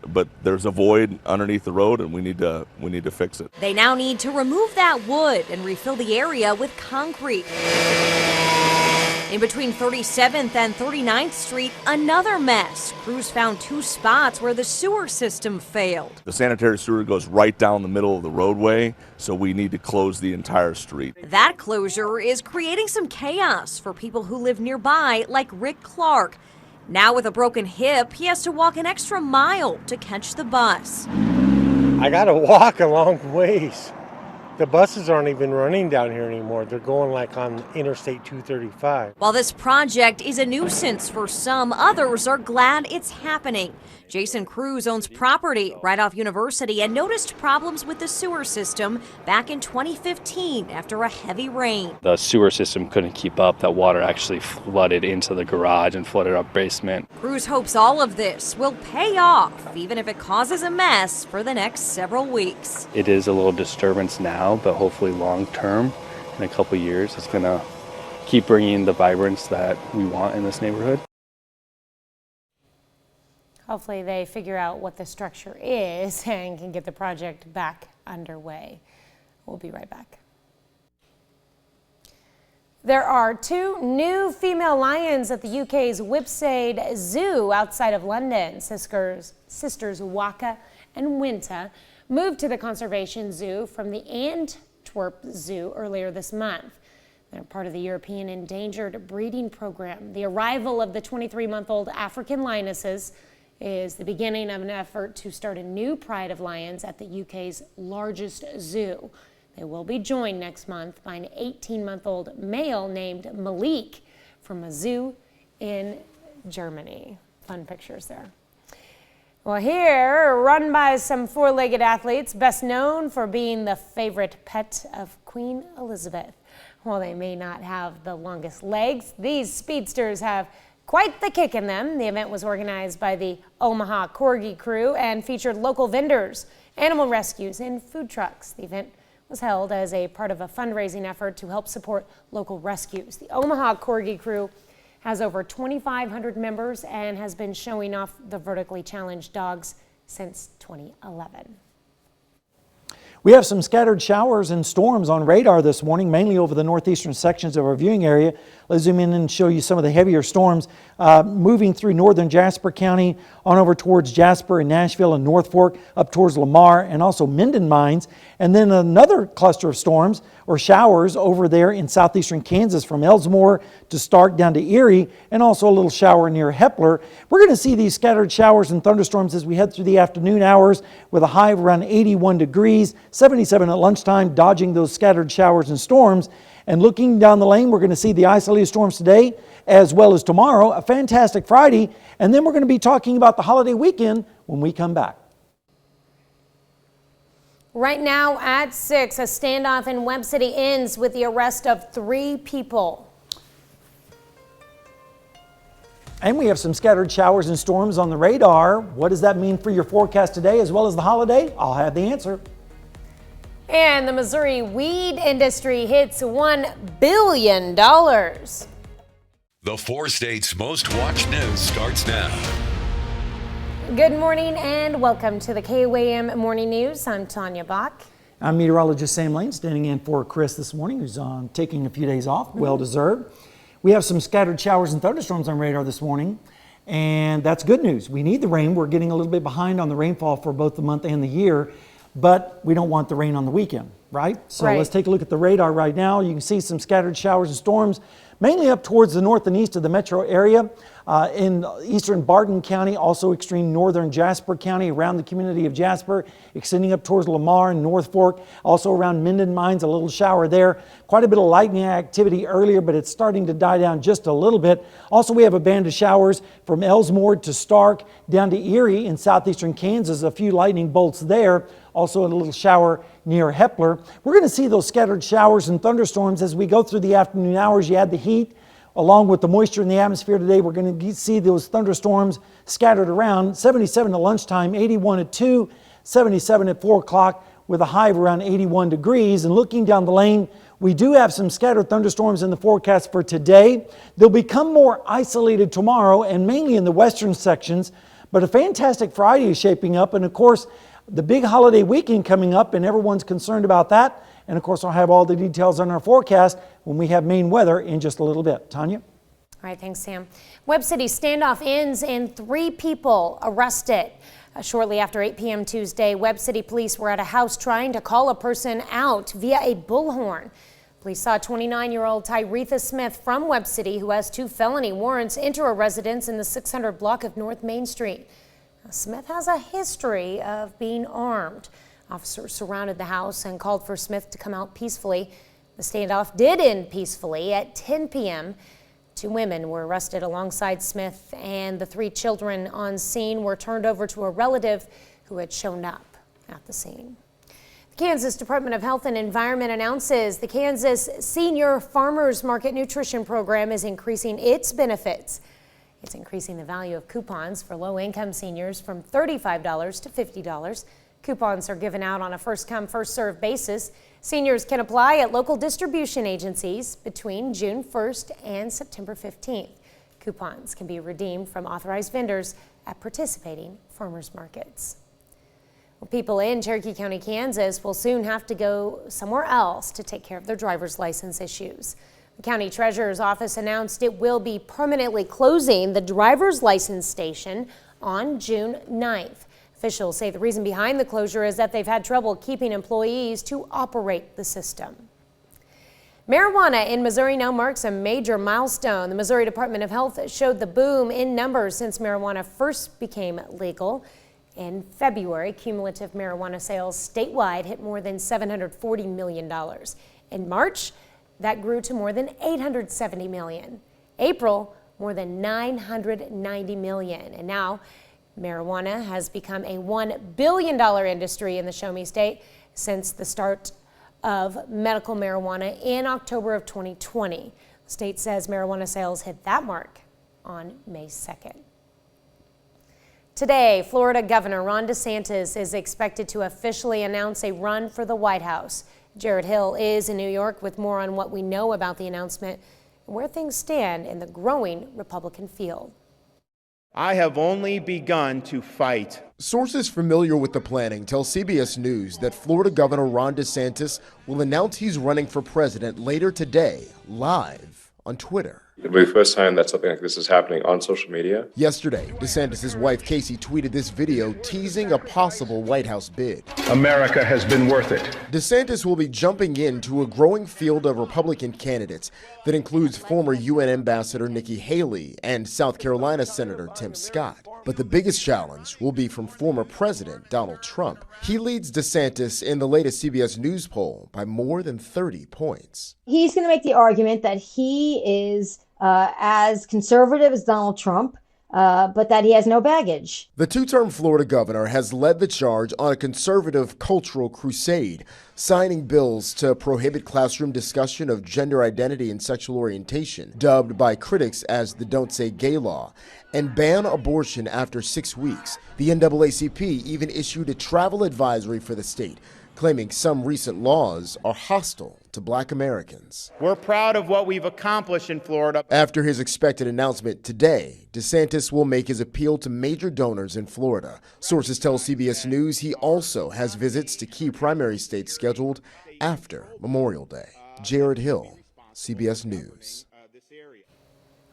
a void underneath the road, and we need to fix it. They now need to remove that wood and refill the area with concrete. In between 37th and 39th Street, another mess. Crews found two spots where the sewer system failed. The sanitary sewer goes right down the middle of the roadway, so we need to close the entire street. That closure is creating some chaos for people who live nearby, like Rick Clark. Now with a broken hip, he has to walk an extra mile to catch the bus. I gotta walk a long ways. The buses aren't even running down here anymore. They're going like on Interstate 235. While this project is a nuisance for some, others are glad it's happening. Jason Cruz owns property right off University and noticed problems with the sewer system back in 2015 after a heavy rain. The sewer system couldn't keep up. That water actually flooded into the garage and flooded our basement. Cruz hopes all of this will pay off, even if it causes a mess for the next several weeks. It is a little disturbance now, but hopefully long term, in a couple years, it's going to keep bringing the vibrance that we want in this neighborhood. Hopefully they figure out what the structure is and can get the project back underway. We'll be right back. There are 2 new female lions at the UK's Whipside Zoo outside of London. Sisters Waka and Winta moved to the Conservation Zoo from the Antwerp Zoo earlier this month. They're part of the European Endangered Breeding Program. The arrival of the 23-month-old African lionesses is the beginning of an effort to start a new pride of lions at the UK's largest zoo. They will be joined next month by an 18-month-old male named Malik from a zoo in Germany. Fun pictures there. Well, here, run by some 4-legged athletes, best known for being the favorite pet of Queen Elizabeth. While they may not have the longest legs, these speedsters have quite the kick in them. The event was organized by the Omaha Corgi crew and featured local vendors, animal rescues, and food trucks. The event was held as a part of a fundraising effort to help support local rescues. The Omaha Corgi crew has over 2,500 members and has been showing off the vertically challenged dogs since 2011. We have some scattered showers and storms on radar this morning, mainly over the northeastern sections of our viewing area. Let's zoom in and show you some of the heavier storms moving through northern Jasper County on over towards Jasper and Nashville and North Fork, up towards Lamar and also Minden Mines. And then another cluster of storms or showers over there in southeastern Kansas from Elsmore to Stark down to Erie, and also a little shower near Hepler. We're going to see these scattered showers and thunderstorms as we head through the afternoon hours with a high of around 81 degrees, 77 at lunchtime, dodging those scattered showers and storms. And looking down the lane, we're going to see the isolated storms today as well as tomorrow, a fantastic Friday, and then we're going to be talking about the holiday weekend when we come back. Right now at 6, a standoff in Webb City ends with the arrest of 3 people. And we have some scattered showers and storms on the radar. What does that mean for your forecast today as well as the holiday? I'll have the answer. And the Missouri weed industry hits $1 billion. The 4 states' most watched news starts now. Good morning and welcome to the KOAM Morning News. I'm Tanya Bach. I'm meteorologist Sam Lane, standing in for Chris this morning, who's taking a few days off, well deserved. We have some scattered showers and thunderstorms on radar this morning, and that's good news. We need the rain. We're getting a little bit behind on the rainfall for both the month and the year, but we don't want the rain on the weekend, right? So let's take a look at the radar right now. You can see some scattered showers and storms, mainly up towards the north and east of the metro area. In eastern Barton County, also extreme northern Jasper County, around the community of Jasper, extending up towards Lamar and North Fork, also around Minden Mines, a little shower there. Quite a bit of lightning activity earlier, but it's starting to die down just a little bit. Also, we have a band of showers from Elsmore to Stark down to Erie in southeastern Kansas, a few lightning bolts there. Also a little shower near Hepler. We're going to see those scattered showers and thunderstorms as we go through the afternoon hours. You add the heat along with the moisture in the atmosphere today. We're going to see those thunderstorms scattered around. 77 at lunchtime, 81 at 2, 77 at 4 o'clock with a high of around 81 degrees. And looking down the lane, we do have some scattered thunderstorms in the forecast for today. They'll become more isolated tomorrow and mainly in the western sections. But a fantastic Friday is shaping up. And of course, the big holiday weekend coming up, and everyone's concerned about that. And of course, I'll have all the details on our forecast when we have Maine weather in just a little bit. Tanya? All right, thanks, Sam. Webb City standoff ends and 3 people arrested. Shortly after 8 p.m. Tuesday, Webb City police were at a house trying to call a person out via a bullhorn. Police saw 29-year-old Tyretha Smith from Webb City, who has 2 felony warrants, enter a residence in the 600 block of North Main Street. Smith has a history of being armed. Officers surrounded the house and called for Smith to come out peacefully. The standoff did end peacefully at 10 p.m. 2 women were arrested alongside Smith, and the 3 children on scene were turned over to a relative who had shown up at the scene. The Kansas Department of Health and Environment announces the Kansas Senior Farmers Market Nutrition Program is increasing its benefits. It's increasing the value of coupons for low-income seniors from $35 to $50. Coupons are given out on a first-come, first-served basis. Seniors can apply at local distribution agencies between June 1st and September 15th. Coupons can be redeemed from authorized vendors at participating farmers markets. Well, people in Cherokee County, Kansas will soon have to go somewhere else to take care of their driver's license issues. The county treasurer's office announced it will be permanently closing the driver's license station on June 9th. Officials say the reason behind the closure is that they've had trouble keeping employees to operate the system. Marijuana in Missouri now marks a major milestone. The Missouri Department of Health showed the boom in numbers since marijuana first became legal. In February, cumulative marijuana sales statewide hit more than $740 million. In March, that grew to more than $870 million. April, more than $990 million. And now, marijuana has become a $1 billion industry in the Show Me State since the start of medical marijuana in October of 2020. The state says marijuana sales hit that mark on May 2nd. Today, Florida Governor Ron DeSantis is expected to officially announce a run for the White House. Jared Hill is in New York with more on what we know about the announcement and where things stand in the growing Republican field. I have only begun to fight. Sources familiar with the planning tell CBS News that Florida Governor Ron DeSantis will announce he's running for president later today, live on Twitter. It'll be the first time that something like this is happening on social media. Yesterday, DeSantis' wife Casey tweeted this video teasing a possible White House bid. America has been worth it. DeSantis will be jumping into a growing field of Republican candidates that includes former UN Ambassador Nikki Haley and South Carolina Senator Tim Scott. But the biggest challenge will be from former President Donald Trump. He leads DeSantis in the latest CBS News poll by more than 30 points. He's going to make the argument that he is as conservative as Donald Trump, but that he has no baggage. The two-term Florida governor has led the charge on a conservative cultural crusade, signing bills to prohibit classroom discussion of gender identity and sexual orientation, dubbed by critics as the Don't Say Gay law, and ban abortion after 6 weeks. The NAACP even issued a travel advisory for the state, claiming some recent laws are hostile to Black Americans. We're proud of what we've accomplished in Florida. After his expected announcement today, DeSantis will make his appeal to major donors in Florida. Sources tell CBS News he also has visits to key primary states scheduled after Memorial Day. Jared Hill, CBS News.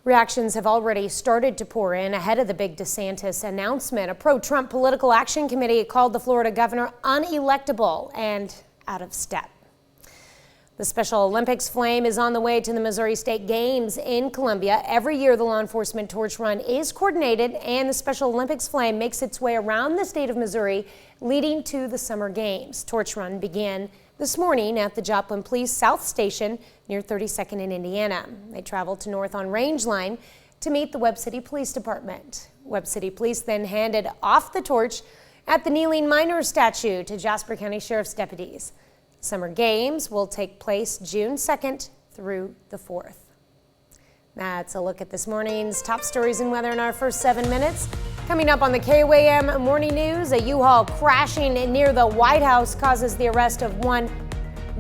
Reactions have already started to pour in ahead of the big DeSantis announcement. A pro-Trump political action committee called the Florida governor unelectable and out of step. The Special Olympics flame is on the way to the Missouri State Games in Columbia. Every year, the law enforcement torch run is coordinated, and the Special Olympics flame makes its way around the state of Missouri, leading to the Summer Games. Torch run began this morning at the Joplin Police South Station near 32nd in Indiana. They traveled to North on Range Line to meet the Webb City Police Department. Webb City Police then handed off the torch at the kneeling miners statue to Jasper County Sheriff's deputies. Summer Games will take place June 2nd through the 4th. That's a look at this morning's top stories and weather in our first 7 minutes. Coming up on the KOAM Morning News, a U-Haul crashing near the White House causes the arrest of one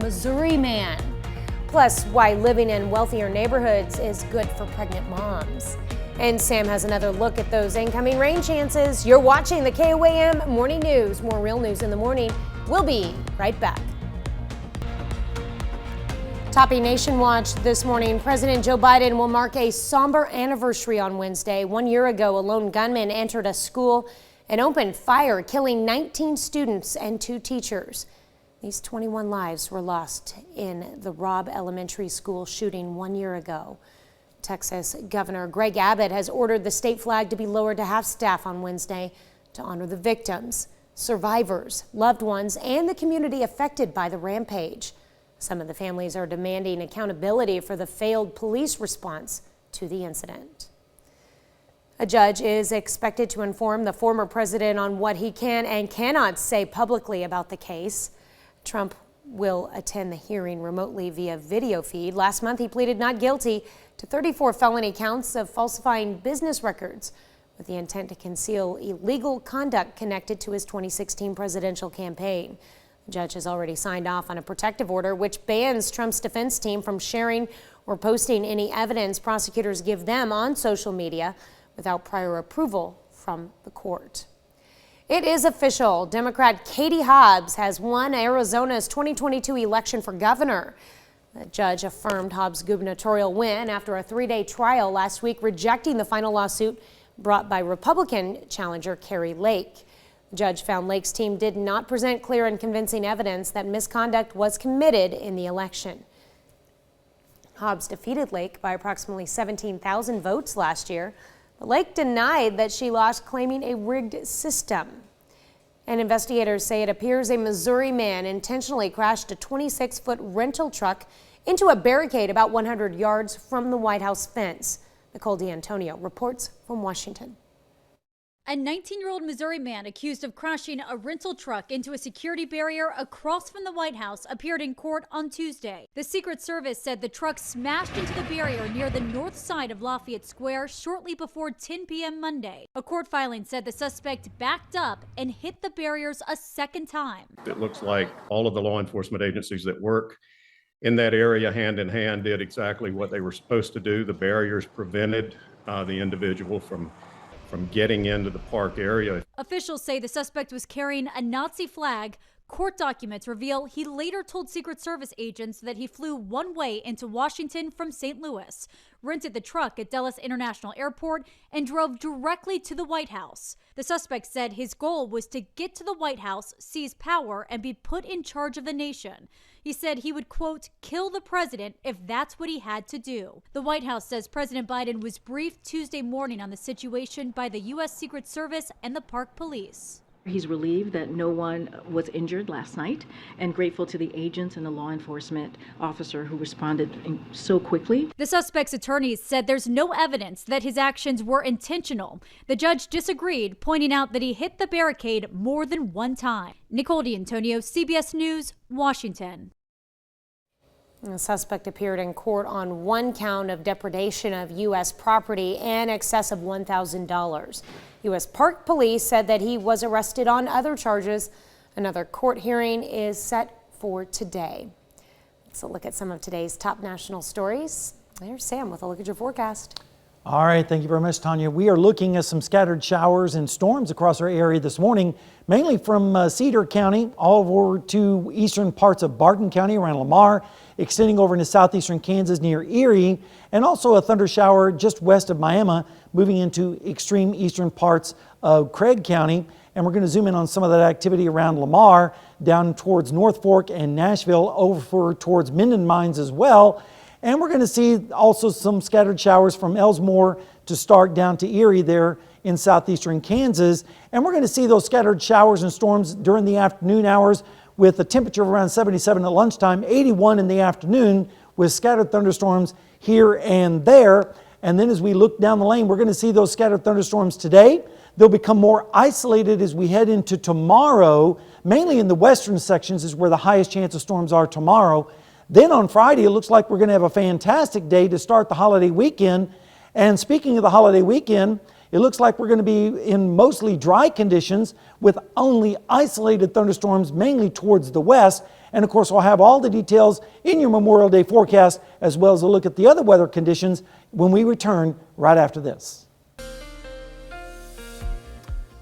Missouri man. Plus, why living in wealthier neighborhoods is good for pregnant moms. And Sam has another look at those incoming rain chances. You're watching the KOAM Morning News. More real news in the morning. We'll be right back. Topping Nation Watch this morning, President Joe Biden will mark a somber anniversary on Wednesday. 1 year ago, a lone gunman entered a school and opened fire, killing 19 students and 2 teachers. These 21 lives were lost in the Robb Elementary School shooting 1 year ago. Texas Governor Greg Abbott has ordered the state flag to be lowered to half-staff on Wednesday to honor the victims. survivors, loved ones, and the community affected by the rampage. Some of the families are demanding accountability for the failed police response to the incident. A judge is expected to inform the former president on what he can and cannot say publicly about the case. Trump will attend the hearing remotely via video feed. Last month, he pleaded not guilty to 34 felony counts of falsifying business records with the intent to conceal illegal conduct connected to his 2016 presidential campaign. The judge has already signed off on a protective order which bans Trump's defense team from sharing or posting any evidence prosecutors give them on social media without prior approval from the court. It is official. Democrat Katie Hobbs has won Arizona's 2022 election for governor. The judge affirmed Hobbs' gubernatorial win after a 3-day trial last week, rejecting the final lawsuit brought by Republican challenger Kari Lake. The judge found Lake's team did not present clear and convincing evidence that misconduct was committed in the election. Hobbs defeated Lake by approximately 17,000 votes last year. But Lake denied that she lost, claiming a rigged system. And investigators say it appears a Missouri man intentionally crashed a 26-foot rental truck into a barricade about 100 yards from the White House fence. Nicole D'Antonio reports from Washington. A 19-year-old Missouri man accused of crashing a rental truck into a security barrier across from the White House appeared in court on Tuesday. The Secret Service said the truck smashed into the barrier near the north side of Lafayette Square shortly before 10 p.m. Monday. A court filing said the suspect backed up and hit the barriers a second time. It looks like all of the law enforcement agencies that work in that area hand in hand did exactly what they were supposed to do. The barriers prevented the individual from getting into the park area. Officials say the suspect was carrying a Nazi flag. Court documents reveal he later told Secret Service agents that he flew one way into Washington from St. Louis, rented the truck at Dulles International Airport, and drove directly to the White House. The suspect said his goal was to get to the White House, seize power, and be put in charge of the nation. He said he would, quote, kill the president if that's what he had to do. The White House says President Biden was briefed Tuesday morning on the situation by the U.S. Secret Service and the Park Police. He's relieved that no one was injured last night and grateful to the agents and the law enforcement officer who responded so quickly. The suspect's attorneys said there's no evidence that his actions were intentional. The judge disagreed, pointing out that he hit the barricade more than one time. Nicole D'Antonio, CBS News, Washington. The suspect appeared in court on one count of depredation of U.S. property and excess of $1,000. U.S. Park Police said that he was arrested on other charges. Another court hearing is set for today. Let's look at some of today's top national stories. There's Sam with a look at your forecast. All right, thank you very much, Tanya. We are looking at some scattered showers and storms across our area this morning, mainly from Cedar County all over to eastern parts of Barton County around Lamar, extending over into southeastern Kansas near Erie, and also a thunder shower just west of Miami, moving into extreme eastern parts of Craig County. And we're going to zoom in on some of that activity around Lamar, down towards North Fork and Nashville, over towards Minden Mines as well. And we're going to see also some scattered showers from Elsmore to Stark down to Erie there in southeastern Kansas. And we're going to see those scattered showers and storms during the afternoon hours with a temperature of around 77 at lunchtime, 81 in the afternoon with scattered thunderstorms here and there. And then as we look down the lane, we're going to see those scattered thunderstorms today. They'll become more isolated as we head into tomorrow. Mainly in the western sections is where the highest chance of storms are tomorrow. Then on Friday, it looks like we're going to have a fantastic day to start the holiday weekend. And speaking of the holiday weekend, it looks like we're going to be in mostly dry conditions with only isolated thunderstorms, mainly towards the west. And of course, we'll have all the details in your Memorial Day forecast, as well as a look at the other weather conditions when we return right after this.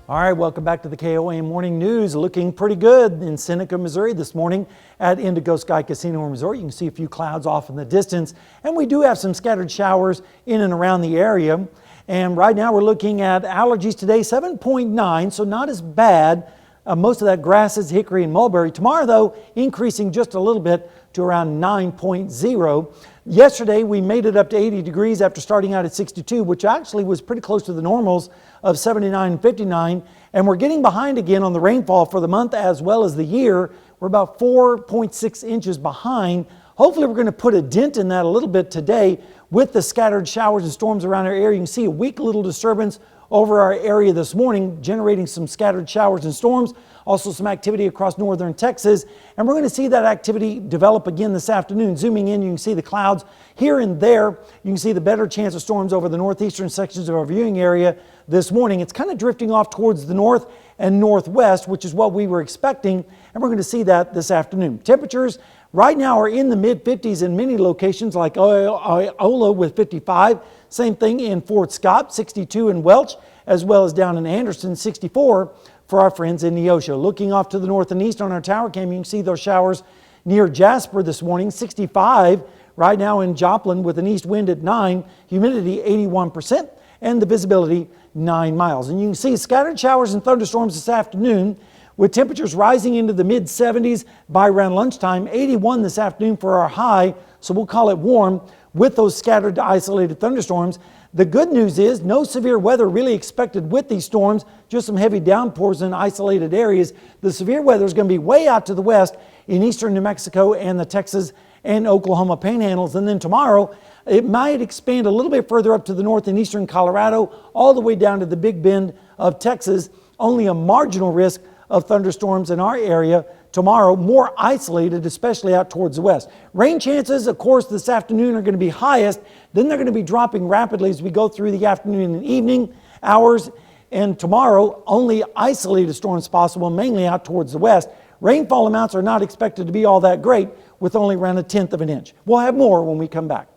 All right, welcome back to the KOAM Morning News. Looking pretty good in Seneca, Missouri this morning at Indigo Sky Casino and Resort. You can see a few clouds off in the distance, and we do have some scattered showers in and around the area. And right now we're looking at allergies today, 7.9, so not as bad. Most of that grasses, hickory and mulberry. Tomorrow, though, increasing just a little bit to around 9.0. Yesterday, we made it up to 80 degrees after starting out at 62, which actually was pretty close to the normals of 79 and 59. And we're getting behind again on the rainfall for the month as well as the year. We're about 4.6 inches behind. Hopefully, we're going to put a dent in that a little bit today with the scattered showers and storms around our area. You can see a weak little disturbance over our area this morning, generating some scattered showers and storms. Also some activity across northern Texas. And we're going to see that activity develop again this afternoon. Zooming in, you can see the clouds here and there. You can see the better chance of storms over the northeastern sections of our viewing area this morning. It's kind of drifting off towards the north and northwest, which is what we were expecting. And we're going to see that this afternoon. Temperatures right now are in the mid-50s in many locations like Iola with 55. Same thing in Fort Scott, 62 in Welch, as well as down in Anderson, 64 for our friends in Neosho. Looking off to the north and east on our tower cam, you can see those showers near Jasper this morning, 65 right now in Joplin with an east wind at 9, humidity 81%, and the visibility 9 miles. And you can see scattered showers and thunderstorms this afternoon with temperatures rising into the mid-70s by around lunchtime, 81 this afternoon for our high, so we'll call it warm with those scattered isolated thunderstorms. The good news is no severe weather really expected with these storms, just some heavy downpours in isolated areas. The severe weather is going to be way out to the west in eastern New Mexico and the Texas and Oklahoma panhandles. And then tomorrow, it might expand a little bit further up to the north in eastern Colorado, all the way down to the Big Bend of Texas. Only a marginal risk of thunderstorms in our area tomorrow, more isolated, especially out towards the west. Rain chances, of course, this afternoon are going to be highest. Then they're going to be dropping rapidly as we go through the afternoon and evening hours. And tomorrow, only isolated storms possible, mainly out towards the west. Rainfall amounts are not expected to be all that great, with only around 1/10 of an inch. We'll have more when we come back.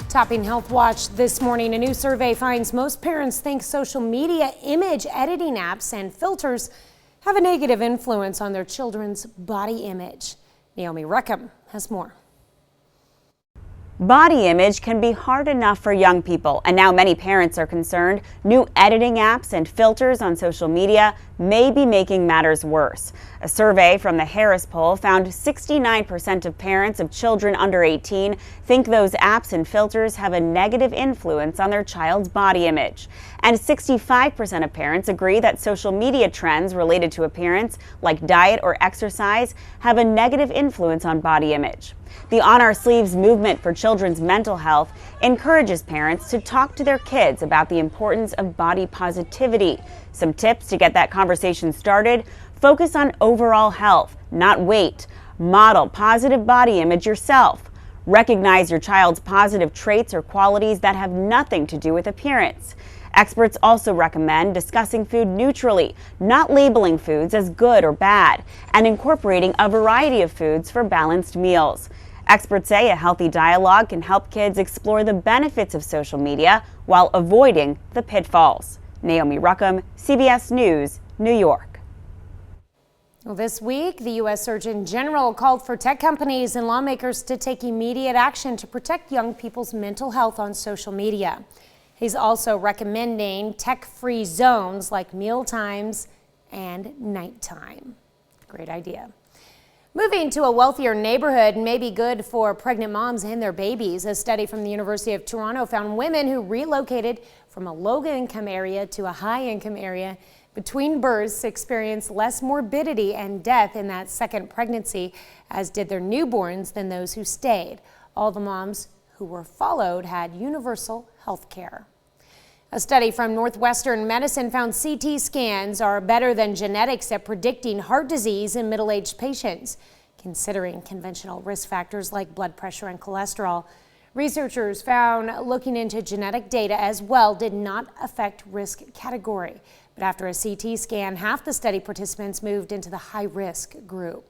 Topping Health Watch this morning, a new survey finds most parents think social media image editing apps and filters have a negative influence on their children's body image. Naomi Reckham has more. Body image can be hard enough for young people, and now many parents are concerned new editing apps and filters on social media may be making matters worse. A survey from the Harris poll found 69% of parents of children under 18 think those apps and filters have a negative influence on their child's body image. And 65% of parents agree that social media trends related to appearance, like diet or exercise, have a negative influence on body image. The On Our Sleeves movement for children's mental health encourages parents to talk to their kids about the importance of body positivity. Some tips to get that conversation started: focus on overall health, not weight. Model positive body image yourself. Recognize your child's positive traits or qualities that have nothing to do with appearance. Experts also recommend discussing food neutrally, not labeling foods as good or bad, and incorporating a variety of foods for balanced meals. Experts say a healthy dialogue can help kids explore the benefits of social media while avoiding the pitfalls. Naomi Ruckham, CBS News, New York. Well, this week, the U.S. Surgeon General called for tech companies and lawmakers to take immediate action to protect young people's mental health on social media. He's also recommending tech-free zones like meal times and nighttime. Great idea. Moving to a wealthier neighborhood may be good for pregnant moms and their babies. A study from the University of Toronto found women who relocated from a low-income area to a high-income area between births experienced less morbidity and death in that second pregnancy, as did their newborns, than those who stayed. All the moms who were followed had universal health care. A study from Northwestern Medicine found CT scans are better than genetics at predicting heart disease in middle-aged patients. Considering conventional risk factors like blood pressure and cholesterol, researchers found looking into genetic data as well did not affect risk category. But after a CT scan, half the study participants moved into the high-risk group.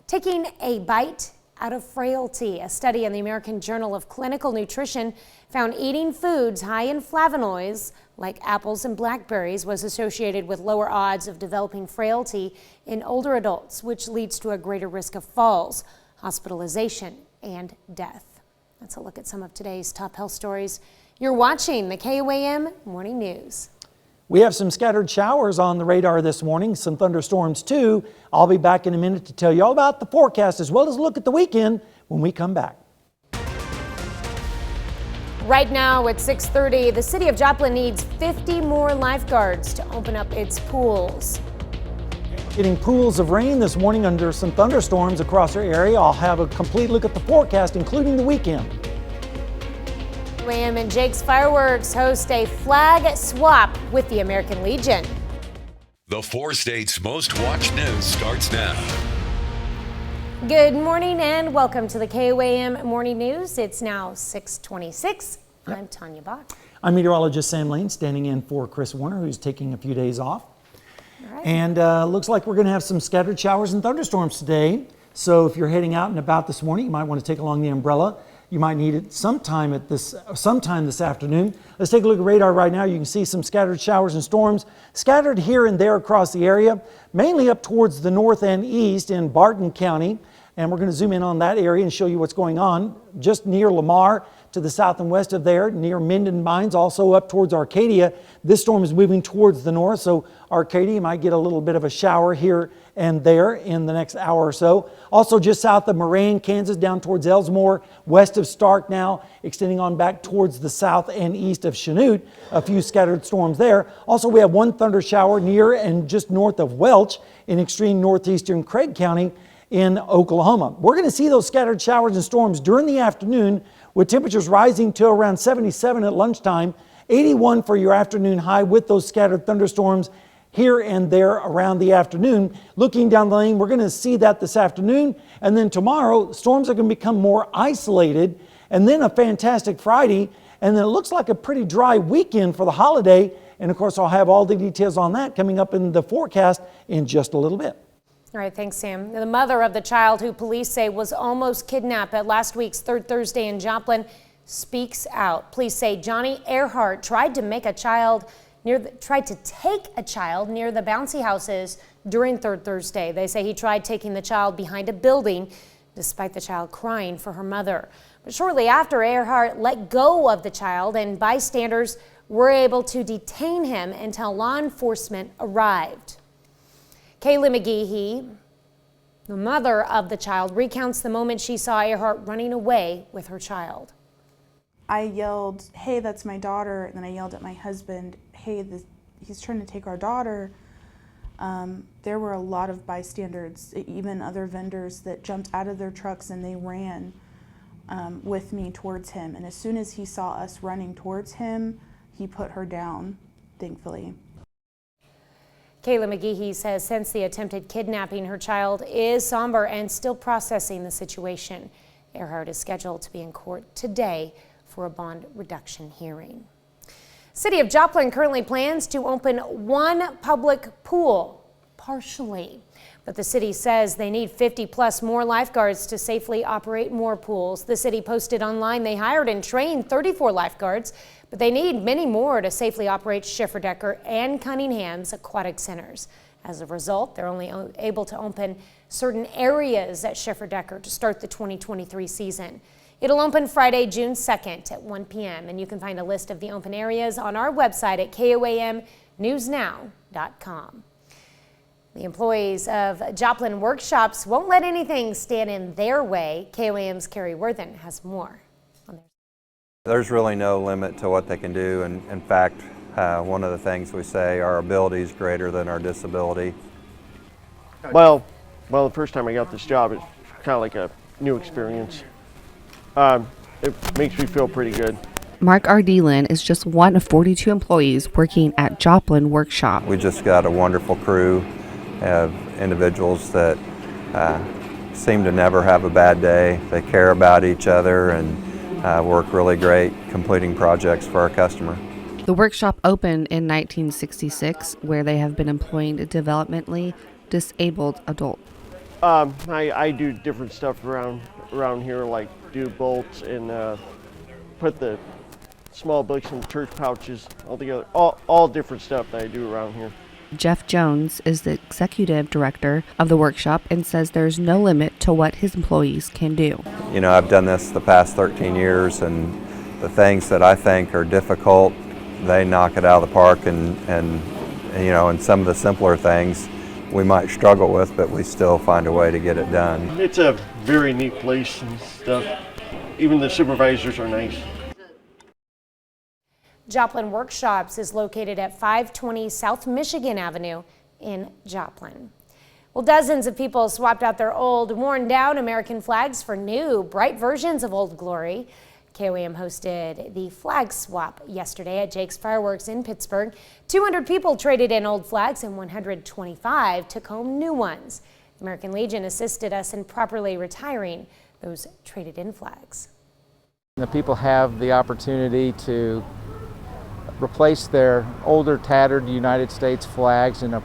Taking a bite out of frailty. A study in the American Journal of Clinical Nutrition found eating foods high in flavonoids, like apples and blackberries, was associated with lower odds of developing frailty in older adults, which leads to a greater risk of falls, hospitalization, and death. That's a look at some of today's top health stories. You're watching the KOAM Morning News. We have some scattered showers on the radar this morning, some thunderstorms too. I'll be back in a minute to tell you all about the forecast as well as look at the weekend when we come back. Right now at 6:30, the city of Joplin needs 50 more lifeguards to open up its pools. Getting pools of rain this morning under some thunderstorms across our area. I'll have a complete look at the forecast, including the weekend. KOAM and Jake's Fireworks host a flag swap with the American Legion. The 4 states' most watched news starts now. Good morning and welcome to the KOAM Morning News. It's now 6:26. I'm Tanya Bach. I'm meteorologist Sam Lane, standing in for Chris Warner, who's taking a few days off. All right. And looks like we're going to have some scattered showers and thunderstorms today. So if you're heading out and about this morning, you might want to take along the umbrella. You might need it sometime this afternoon. Let's take a look at radar right now. You can see some scattered showers and storms scattered here and there across the area, mainly up towards the north and east in Barton County. And we're going to zoom in on that area and show you what's going on just near Lamar to the south and west of there, near Minden Mines, also up towards Arcadia. This storm is moving towards the north, so Arcadia might get a little bit of a shower here and there in the next hour or so. Also just south of Moraine, Kansas, down towards Elsmore, west of Stark now, extending on back towards the south and east of Chanute. A few scattered storms there. Also, we have one thunder shower near and just north of Welch in extreme northeastern Craig County in Oklahoma. We're going to see those scattered showers and storms during the afternoon, with temperatures rising to around 77 at lunchtime, 81 for your afternoon high with those scattered thunderstorms here and there around the afternoon. Looking down the lane, we're going to see that this afternoon, and then tomorrow storms are going to become more isolated, and then a fantastic Friday, and then it looks like a pretty dry weekend for the holiday. And of course, I'll have all the details on that coming up in the forecast in just a little bit. All right, thanks, Sam. The mother of the child who police say was almost kidnapped at last week's Third Thursday in Joplin speaks out. Police say Johnny Earhart tried to take a child near the bouncy houses during Third Thursday. They say he tried taking the child behind a building despite the child crying for her mother. But shortly after, Earhart let go of the child and bystanders were able to detain him until law enforcement arrived. Kayla McGehee, the mother of the child, recounts the moment she saw Earhart running away with her child. I yelled, "Hey, that's my daughter," and then I yelled at my husband, "Hey, he's trying to take our daughter." There were a lot of bystanders, even other vendors, that jumped out of their trucks and they ran with me towards him. And as soon as he saw us running towards him, he put her down, thankfully. Kayla McGehee says since the attempted kidnapping, her child is somber and still processing the situation. Earhart is scheduled to be in court today for a bond reduction hearing. City of Joplin currently plans to open one public pool, partially. But the city says they need 50 plus more lifeguards to safely operate more pools. The city posted online they hired and trained 34 lifeguards, but they need many more to safely operate Schifferdecker and Cunningham's aquatic centers. As a result, they're only able to open certain areas at Schifferdecker to start the 2023 season. It'll open Friday, June 2nd at 1 p.m. and you can find a list of the open areas on our website at KOAMnewsnow.com. The employees of Joplin workshops won't let anything stand in their way. KOAM's Carrie Worthen has more. There's really no limit to what they can do, and in fact, one of the things we say, our ability is greater than our disability. Well, the first time I got this job, it's kind of like a new experience. It makes me feel pretty good. Mark Ardelin is just one of 42 employees working at Joplin Workshop. We just got a wonderful crew of individuals that seem to never have a bad day. They care about each other and work really great completing projects for our customer. The workshop opened in 1966, where they have been employing developmentally disabled adults. I do different stuff around here, like do bolts and put the small bricks in church pouches all together. All different stuff that I do around here. Jeff Jones is the executive director of the workshop and says there's no limit to what his employees can do. You know, I've done this the past 13 years, and the things that I think are difficult they knock it out of the park, and you know, and some of the simpler things we might struggle with, but we still find a way to get it done. It's a very neat place and stuff. Even the supervisors are nice. Joplin Workshops is located at 520 South Michigan Avenue in Joplin. Well, dozens of people swapped out their old, worn down American flags for new, bright versions of Old Glory. KOAM hosted the flag swap yesterday at Jake's Fireworks in Pittsburgh. 200 people traded in old flags and 125 took home new ones. The American Legion assisted us in properly retiring those traded in flags. The people have the opportunity to replace their older, tattered United States flags in the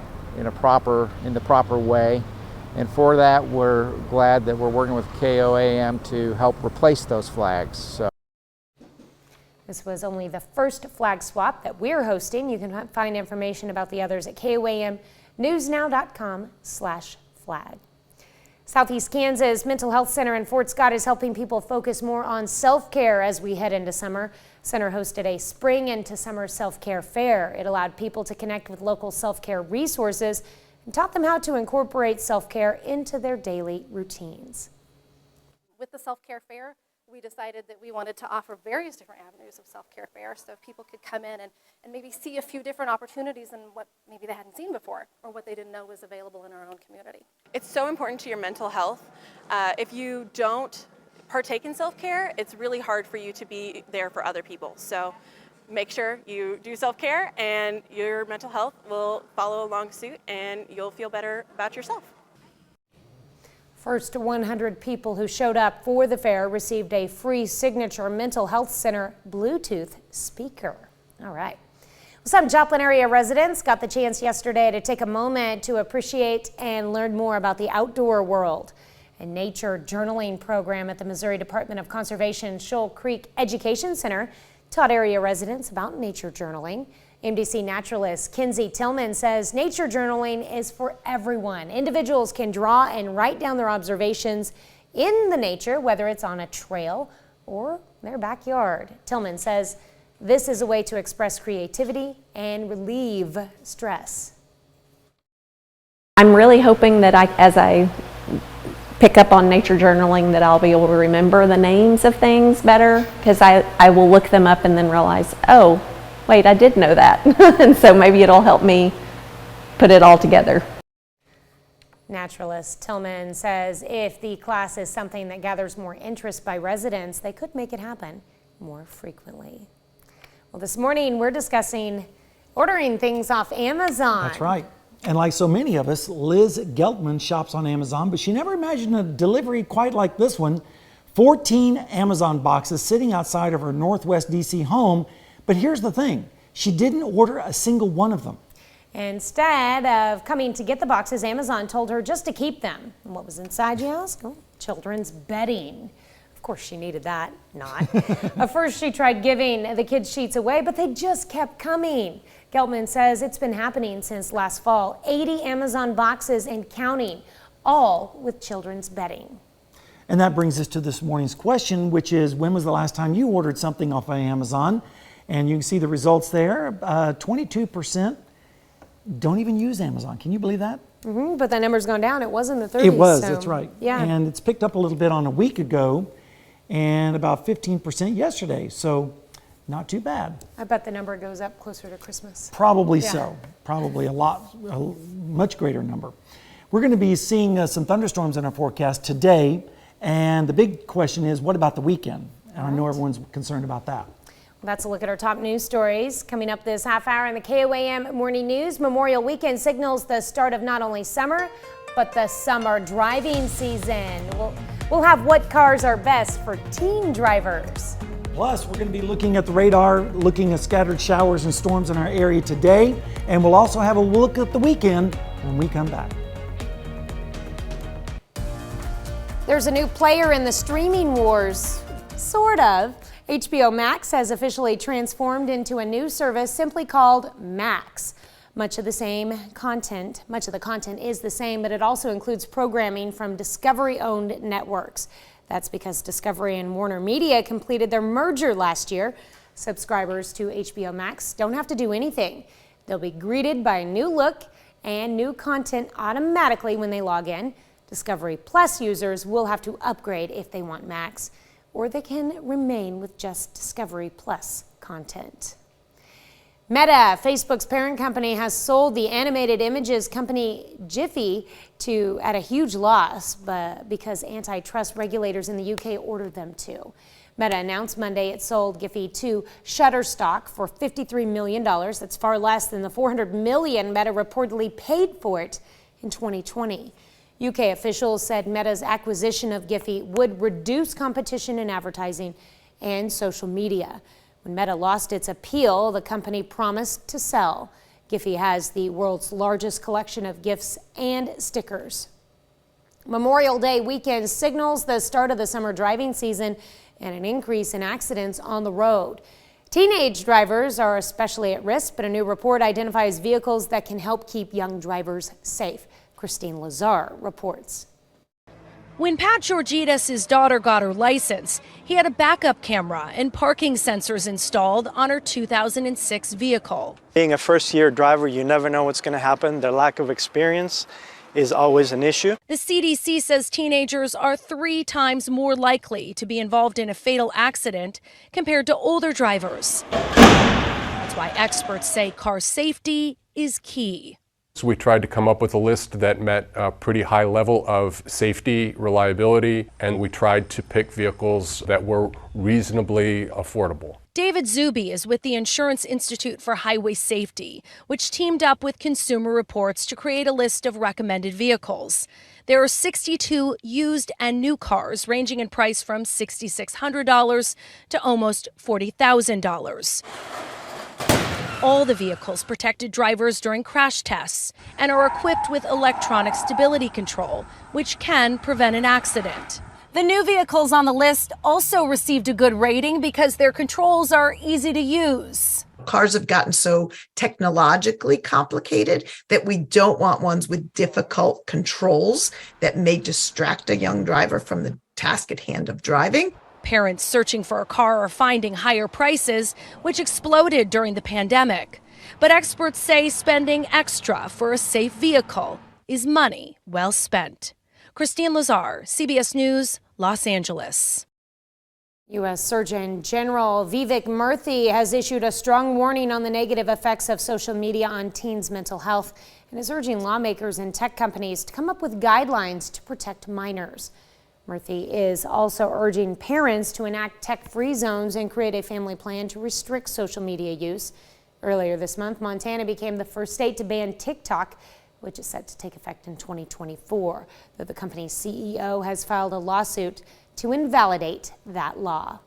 proper way, and for that we're glad that we're working with KOAM to help replace those flags. So. This was only the first flag swap that we're hosting. You can find information about the others at KOAMnewsnow.com/flag. Southeast Kansas Mental Health Center in Fort Scott is helping people focus more on self-care as we head into summer. Center hosted a spring into summer self-care fair. It allowed people to connect with local self-care resources and taught them how to incorporate self-care into their daily routines. With the self-care fair, we decided that we wanted to offer various different avenues of self-care fair, so people could come in and maybe see a few different opportunities and what maybe they hadn't seen before or what they didn't know was available in our own community. It's so important to your mental health. If you don't partake in self-care, it's really hard for you to be there for other people. So make sure you do self-care and your mental health will follow along suit and you'll feel better about yourself. First 100 people who showed up for the fair received a free signature Mental Health Center Bluetooth speaker. All right. Some Joplin area residents got the chance yesterday to take a moment to appreciate and learn more about the outdoor world. A nature journaling program at the Missouri Department of Conservation Shoal Creek Education Center taught area residents about nature journaling. MDC naturalist Kinsey Tillman says nature journaling is for everyone. Individuals can draw and write down their observations in the nature, whether it's on a trail or their backyard. Tillman says this is a way to express creativity and relieve stress. I'm really hoping that as I pick up on nature journaling that I'll be able to remember the names of things better, because I will look them up and then realize, oh, wait, I did know that. And so maybe it'll help me put it all together. Naturalist Tillman says if the class is something that gathers more interest by residents, they could make it happen more frequently. Well, this morning we're discussing ordering things off Amazon. That's right. And like so many of us, Liz Geltman shops on Amazon, but she never imagined a delivery quite like this one. 14 Amazon boxes sitting outside of her Northwest DC home. But here's the thing, she didn't order a single one of them. Instead of coming to get the boxes, Amazon told her just to keep them. And what was inside, you ask? Oh, children's bedding. Of course she needed that, not. At first she tried giving the kids' sheets away, but they just kept coming. Geltman says it's been happening since last fall. 80 Amazon boxes and counting, all with children's bedding. And that brings us to this morning's question, which is when was the last time you ordered something off of Amazon? And you can see the results there. 22% don't even use Amazon. Can you believe that? But the number's gone down. It was in the 30s. It was, so, that's right. Yeah. And it's picked up a little bit on a week ago and about 15% yesterday. So not too bad. I bet the number goes up closer to Christmas. Probably Yeah. so. Probably a much greater number. We're going to be seeing some thunderstorms in our forecast today. And the big question is, what about the weekend? And I know everyone's concerned about that. That's a look at our top news stories. Coming up this half hour in the KOAM Morning News, Memorial Weekend signals the start of not only summer, but the summer driving season. We'll have what cars are best for teen drivers. Plus, we're going to be looking at the radar, looking at scattered showers and storms in our area today. And we'll also have a look at the weekend when we come back. There's a new player in the streaming wars, sort of. HBO Max has officially transformed into a new service simply called Max. Much of the content is the same, but it also includes programming from Discovery-owned networks. That's because Discovery and Warner Media completed their merger last year. Subscribers to HBO Max don't have to do anything. They'll be greeted by a new look and new content automatically when they log in. Discovery Plus users will have to upgrade if they want Max, or they can remain with just Discovery Plus content. Meta, Facebook's parent company, has sold the animated images company Giphy at a huge loss, because antitrust regulators in the UK ordered them to. Meta announced Monday it sold Giphy to Shutterstock for $53 million. That's far less than the $400 million Meta reportedly paid for it in 2020. UK officials said Meta's acquisition of Giphy would reduce competition in advertising and social media. When Meta lost its appeal, the company promised to sell. Giphy has the world's largest collection of GIFs and stickers. Memorial Day weekend signals the start of the summer driving season and an increase in accidents on the road. Teenage drivers are especially at risk, but a new report identifies vehicles that can help keep young drivers safe. Christine Lazar reports. When Pat Georgides' daughter got her license, he had a backup camera and parking sensors installed on her 2006 vehicle. Being a first-year driver, you never know what's going to happen. The lack of experience is always an issue. The CDC says teenagers are 3 times more likely to be involved in a fatal accident compared to older drivers. That's why experts say car safety is key. So we tried to come up with a list that met a pretty high level of safety, reliability, and we tried to pick vehicles that were reasonably affordable. David Zuby is with the Insurance Institute for Highway Safety, which teamed up with Consumer Reports to create a list of recommended vehicles. There are 62 used and new cars ranging in price from $6,600 to almost $40,000. All the vehicles protected drivers during crash tests and are equipped with electronic stability control, which can prevent an accident. The new vehicles on the list also received a good rating because their controls are easy to use. Cars have gotten so technologically complicated that we don't want ones with difficult controls that may distract a young driver from the task at hand of driving. Parents searching for a car are finding higher prices, which exploded during the pandemic. But experts say spending extra for a safe vehicle is money well spent. Christine Lazar, CBS News, Los Angeles. U.S. Surgeon General Vivek Murthy has issued a strong warning on the negative effects of social media on teens' mental health and is urging lawmakers and tech companies to come up with guidelines to protect minors. Murthy is also urging parents to enact tech-free zones and create a family plan to restrict social media use. Earlier this month, Montana became the first state to ban TikTok, which is set to take effect in 2024, though the company's CEO has filed a lawsuit to invalidate that law.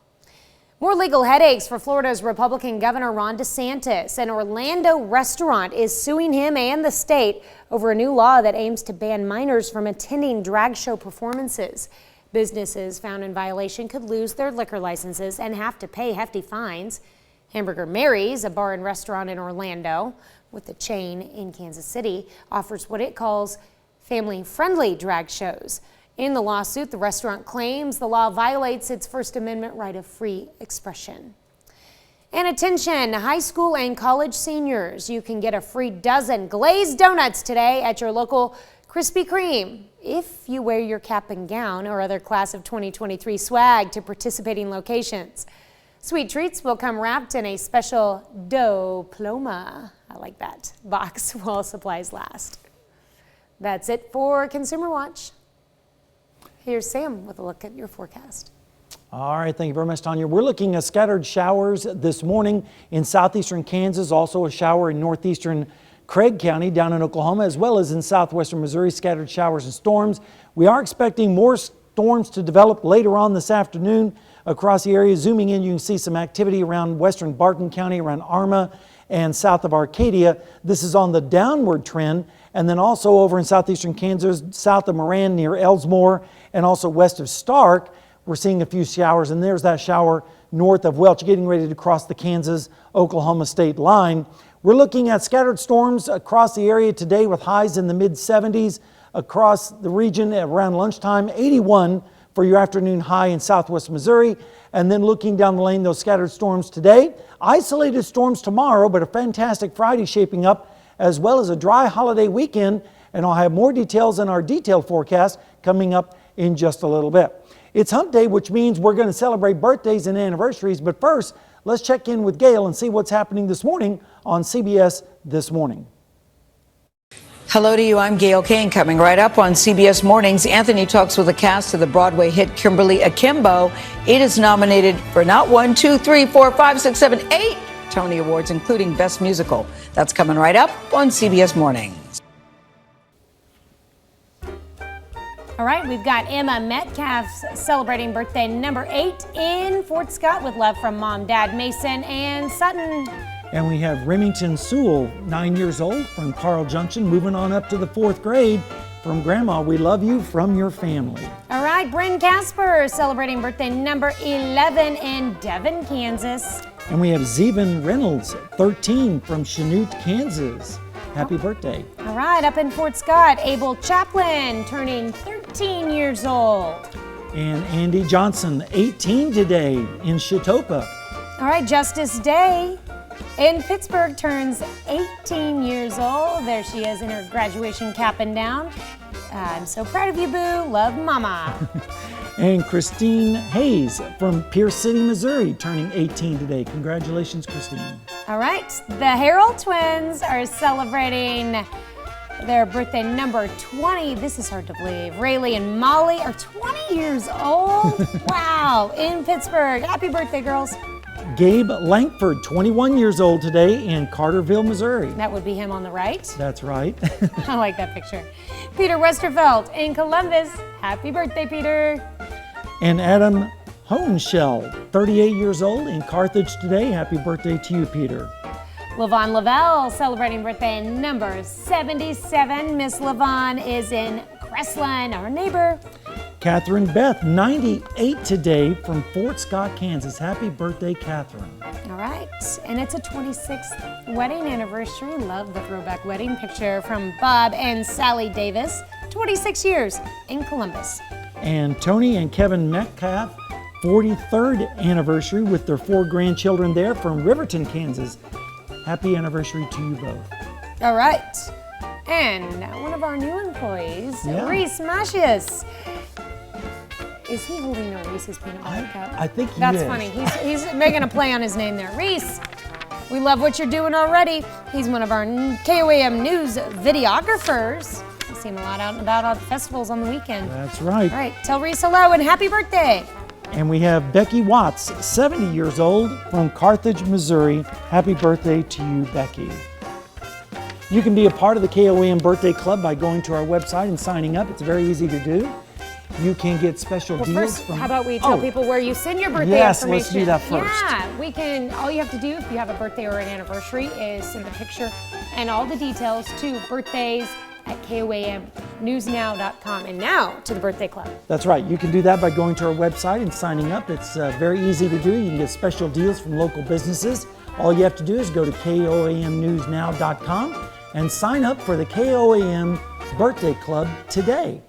More legal headaches for Florida's Republican Governor Ron DeSantis. An Orlando restaurant is suing him and the state over a new law that aims to ban minors from attending drag show performances. Businesses found in violation could lose their liquor licenses and have to pay hefty fines. Hamburger Mary's, a bar and restaurant in Orlando with the chain in Kansas City, offers what it calls family-friendly drag shows. In the lawsuit, the restaurant claims the law violates its First Amendment right of free expression. And attention, high school and college seniors, you can get a free dozen glazed donuts today at your local Krispy Kreme if you wear your cap and gown or other class of 2023 swag to participating locations. Sweet treats will come wrapped in a special diploma, I like that, box while supplies last. That's it for Consumer Watch. Here's Sam with a look at your forecast. All right, thank you very much, Tanya. We're looking at scattered showers this morning in southeastern Kansas, also a shower in northeastern Craig County down in Oklahoma, as well as in southwestern Missouri, scattered showers and storms. We are expecting more storms to develop later on this afternoon across the area. Zooming in, you can see some activity around western Barton County, around Arma and south of Arcadia. This is on the downward trend. And then also over in southeastern Kansas, south of Moran near Elsmore, and also west of Stark, we're seeing a few showers. And there's that shower north of Welch, getting ready to cross the Kansas-Oklahoma state line. We're looking at scattered storms across the area today with highs in the mid-70s across the region at around lunchtime. 81 for your afternoon high in southwest Missouri. And then looking down the lane, those scattered storms today, isolated storms tomorrow, but a fantastic Friday shaping up, as well as a dry holiday weekend. And I'll have more details in our detailed forecast coming up in just a little bit. It's Hump Day, which means we're going to celebrate birthdays and anniversaries. But first, let's check in with Gail and see what's happening this morning on CBS This Morning. Hello to you, I'm Gail Kane. Coming right up on CBS Mornings, Anthony talks with the cast of the Broadway hit Kimberly Akimbo. It is nominated for not 1, 2, 3, 4, 5, 6, 7, 8 Tony Awards, including Best Musical. That's coming right up on CBS Mornings. All right, we've got Emma Metcalf celebrating birthday number 8 in Fort Scott with love from Mom, Dad, Mason, and Sutton. And we have Remington Sewell, 9 years old, from Carl Junction, moving on up to the 4th grade. From Grandma, we love you from your family. All right, Bryn Casper celebrating birthday number 11 in Devon, Kansas. And we have Zeven Reynolds, 13, from Chanute, Kansas. Happy birthday. All right, up in Fort Scott, Abel Chaplin turning 13 years old. And Andy Johnson, 18 today, in Chetopa. All right, Justice Day in Pittsburgh turns 18 years old. There she is in her graduation cap and down. I'm so proud of you, Boo. Love, Mama. And Christine Hayes from Pierce City, Missouri, turning 18 today. Congratulations, Christine. All right, the Harrell twins are celebrating their birthday number 20. This is hard to believe. Rayleigh and Molly are 20 years old. Wow, in Pittsburgh. Happy birthday, girls. Gabe Langford, 21 years old today in Carterville, Missouri. That would be him on the right. That's right. I like that picture. Peter Westerfeld in Columbus. Happy birthday, Peter. And Adam Hohenschel, 38 years old in Carthage today. Happy birthday to you, Peter. Lavon Lavelle celebrating birthday number 77. Miss Lavon is in Crestline, our neighbor. Catherine Beth, 98 today from Fort Scott, Kansas. Happy birthday, Catherine. All right, and it's a 26th wedding anniversary. Love the throwback wedding picture from Bob and Sally Davis, 26 years in Columbus. And Tony and Kevin Metcalf, 43rd anniversary with their 4 grandchildren there from Riverton, Kansas. Happy anniversary to you both. All right, and one of our new employees, Reese Mascius. Is he holding a Reese's peanut butter cup? I think he That's is. funny. He's making a play on his name there. Reese, we love what you're doing already. He's one of our KOAM News videographers. We see him a lot out and about at festivals on the weekend. That's right. All right, tell Reese hello and happy birthday. And we have Becky Watts, 70 years old from Carthage, Missouri. Happy birthday to you, Becky. You can be a part of the KOAM Birthday Club by going to our website and signing up. It's very easy to do. You can get special deals First, from... how about we tell people where you send your birthday yes, information? let's do that first. Yeah, we can, all you have to do if you have a birthday or an anniversary is send a picture and all the details to birthdays@KOAMnewsnow.com. And now to the Birthday Club. That's right. You can do that by going to our website and signing up. It's very easy to do. You can get special deals from local businesses. All you have to do is go to KOAMnewsnow.com and sign up for the KOAM Birthday Club today.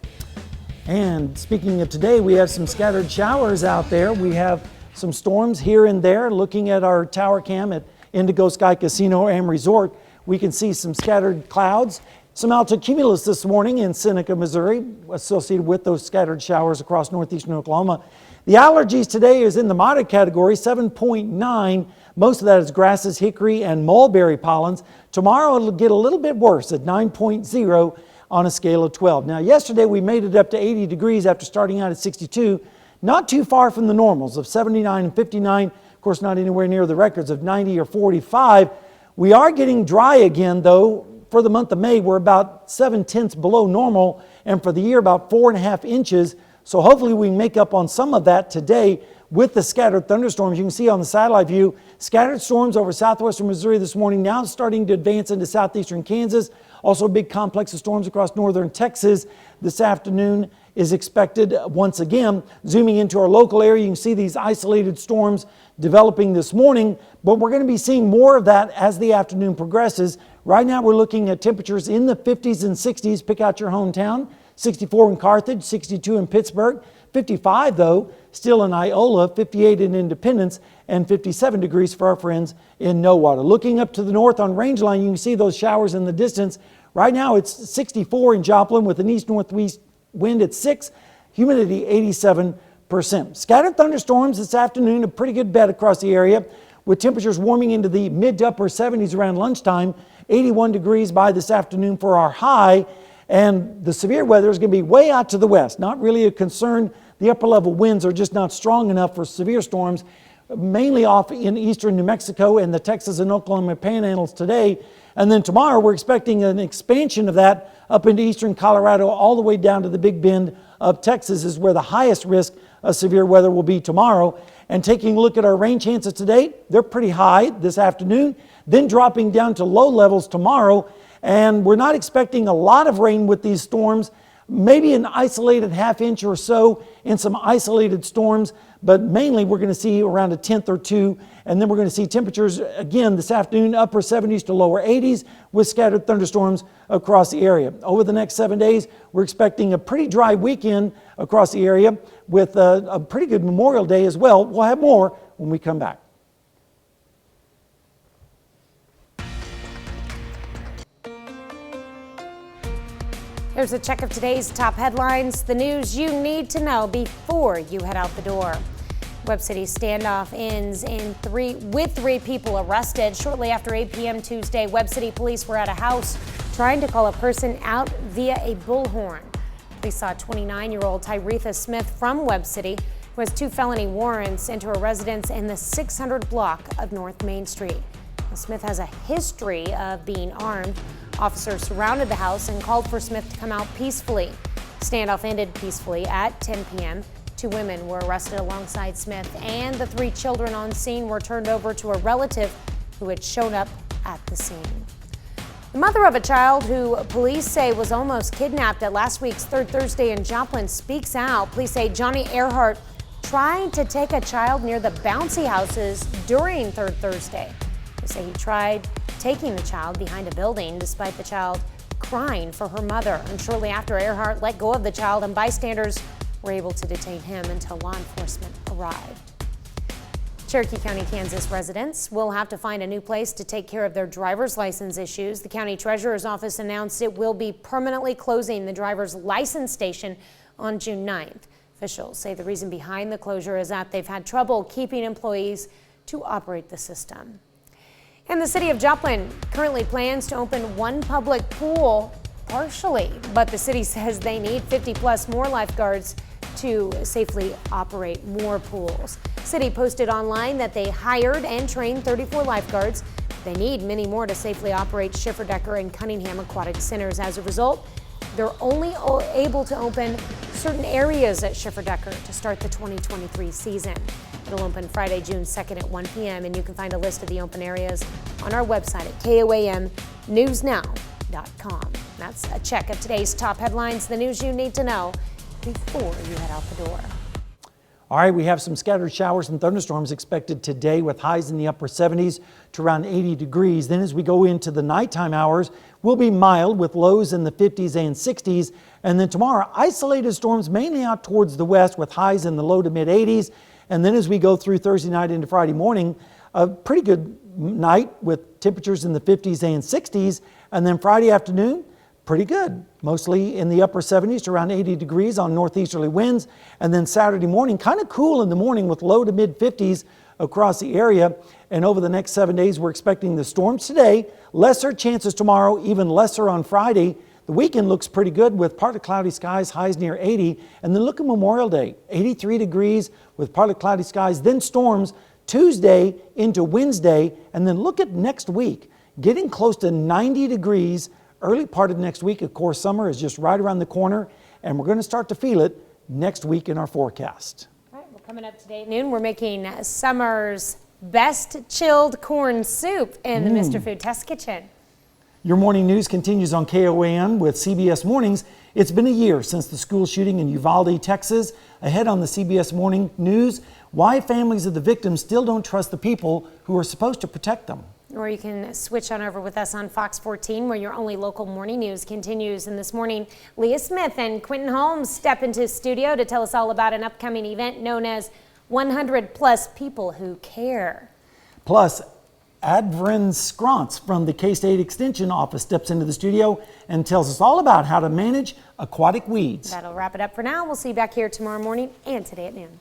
And speaking of today, we have some scattered showers out there. We have some storms here and there. Looking at our tower cam at Indigo Sky Casino and Resort, we can see some scattered clouds. Some altocumulus this morning in Seneca, Missouri, associated with those scattered showers across northeastern Oklahoma. The allergies today is in the moderate category, 7.9. Most of that is grasses, hickory, and mulberry pollens. Tomorrow it'll get a little bit worse at 9.0. on a scale of 12. Now, yesterday we made it up to 80 degrees after starting out at 62, not too far from the normals of 79 and 59, of course not anywhere near the records of 90 or 45. We are getting dry again, though. For the month of May, we're about 7/10 below normal, and for the year, about 4.5 inches. So hopefully we make up on some of that today with the scattered thunderstorms. You can see on the satellite view, scattered storms over southwestern Missouri this morning, now starting to advance into southeastern Kansas. Also a big complex of storms across northern Texas this afternoon is expected once again. Zooming into our local area, you can see these isolated storms developing this morning, but we're going to be seeing more of that as the afternoon progresses. Right now we're looking at temperatures in the 50s and 60s. Pick out your hometown. 64 in Carthage, 62 in Pittsburgh, 55 though, still in Iola, 58 in Independence, and 57 degrees for our friends in Nowata. Looking up to the north on Rangeline, you can see those showers in the distance. Right now it's 64 in Joplin with an east-northwest wind at 6, humidity 87%. Scattered thunderstorms this afternoon, a pretty good bet across the area, with temperatures warming into the mid to upper 70s around lunchtime, 81 degrees by this afternoon for our high. And the severe weather is going to be way out to the west. Not really a concern. The upper level winds are just not strong enough for severe storms, mainly off in eastern New Mexico and the Texas and Oklahoma panhandles today. And then tomorrow we're expecting an expansion of that up into eastern Colorado all the way down to the Big Bend of Texas is where the highest risk of severe weather will be tomorrow. And taking a look at our rain chances today, they're pretty high this afternoon, then dropping down to low levels tomorrow. And we're not expecting a lot of rain with these storms, maybe an isolated half inch or so in some isolated storms, but mainly we're going to see around a tenth or two. And then we're going to see temperatures again this afternoon, upper 70s to lower 80s with scattered thunderstorms across the area. Over the next 7 days, we're expecting a pretty dry weekend across the area with a pretty good Memorial Day as well. We'll have more when we come back. Here's a check of today's top headlines, the news you need to know before you head out the door. Webb City standoff ends with three people arrested. Shortly after 8 p.m. Tuesday, Webb City police were at a house trying to call a person out via a bullhorn. Police saw 29-year-old Tyretha Smith from Webb City, who has 2 felony warrants, enter a residence in the 600 block of North Main Street. Smith has a history of being armed. Officers surrounded the house and called for Smith to come out peacefully. Standoff ended peacefully at 10 p.m. 2 women were arrested alongside Smith, and the 3 children on scene were turned over to a relative who had shown up at the scene. The mother of a child who police say was almost kidnapped at last week's Third Thursday in Joplin speaks out. Police say Johnny Earhart tried to take a child near the bouncy houses during Third Thursday. They say he tried taking the child behind a building despite the child crying for her mother. And shortly after, Earhart let go of the child and bystanders were able to detain him until law enforcement arrived. Cherokee County, Kansas residents will have to find a new place to take care of their driver's license issues. The county treasurer's office announced it will be permanently closing the driver's license station on June 9th. Officials say the reason behind the closure is that they've had trouble keeping employees to operate the system. And the city of Joplin currently plans to open 1 public pool partially, but the city says they need 50+ more lifeguards to safely operate more pools. City posted online that they hired and trained 34 lifeguards. They need many more to safely operate Schifferdecker and Cunningham Aquatic Centers. As a result, they're only able to open certain areas at Schifferdecker to start the 2023 season. It'll open Friday, June 2nd at 1 p.m. and you can find a list of the open areas on our website at KOAMnewsnow.com. That's a check of today's top headlines, the news you need to know before you head out the door. All right, we have some scattered showers and thunderstorms expected today with highs in the upper 70s to around 80 degrees. Then as we go into the nighttime hours, we'll be mild with lows in the 50s and 60s. And then tomorrow, isolated storms mainly out towards the west with highs in the low to mid 80s. And then as we go through Thursday night into Friday morning, a pretty good night with temperatures in the 50s and 60s. And then Friday afternoon, pretty good, mostly in the upper 70s to around 80 degrees on northeasterly winds. And then Saturday morning, kind of cool in the morning with low to mid 50s across the area. And over the next 7 days, we're expecting the storms today, lesser chances tomorrow, even lesser on Friday. The weekend looks pretty good with partly cloudy skies, highs near 80. And then look at Memorial Day, 83 degrees with partly cloudy skies, then storms Tuesday into Wednesday. And then look at next week, getting close to 90 degrees. Early part of next week. Of course, summer is just right around the corner, and we're going to start to feel it next week in our forecast. All right, well, coming up today at noon, we're making summer's best chilled corn soup in the Mr. Food Test Kitchen. Your morning news continues on KOAM with CBS Mornings. It's been a year since the school shooting in Uvalde, Texas. Ahead on the CBS Morning News, why families of the victims still don't trust the people who are supposed to protect them. Or you can switch on over with us on Fox 14, where your only local morning news continues. And this morning, Leah Smith and Quentin Holmes step into studio to tell us all about an upcoming event known as 100 Plus People Who Care. Plus, Advrin Scrontz from the K-State Extension Office steps into the studio and tells us all about how to manage aquatic weeds. That'll wrap it up for now. We'll see you back here tomorrow morning and today at noon.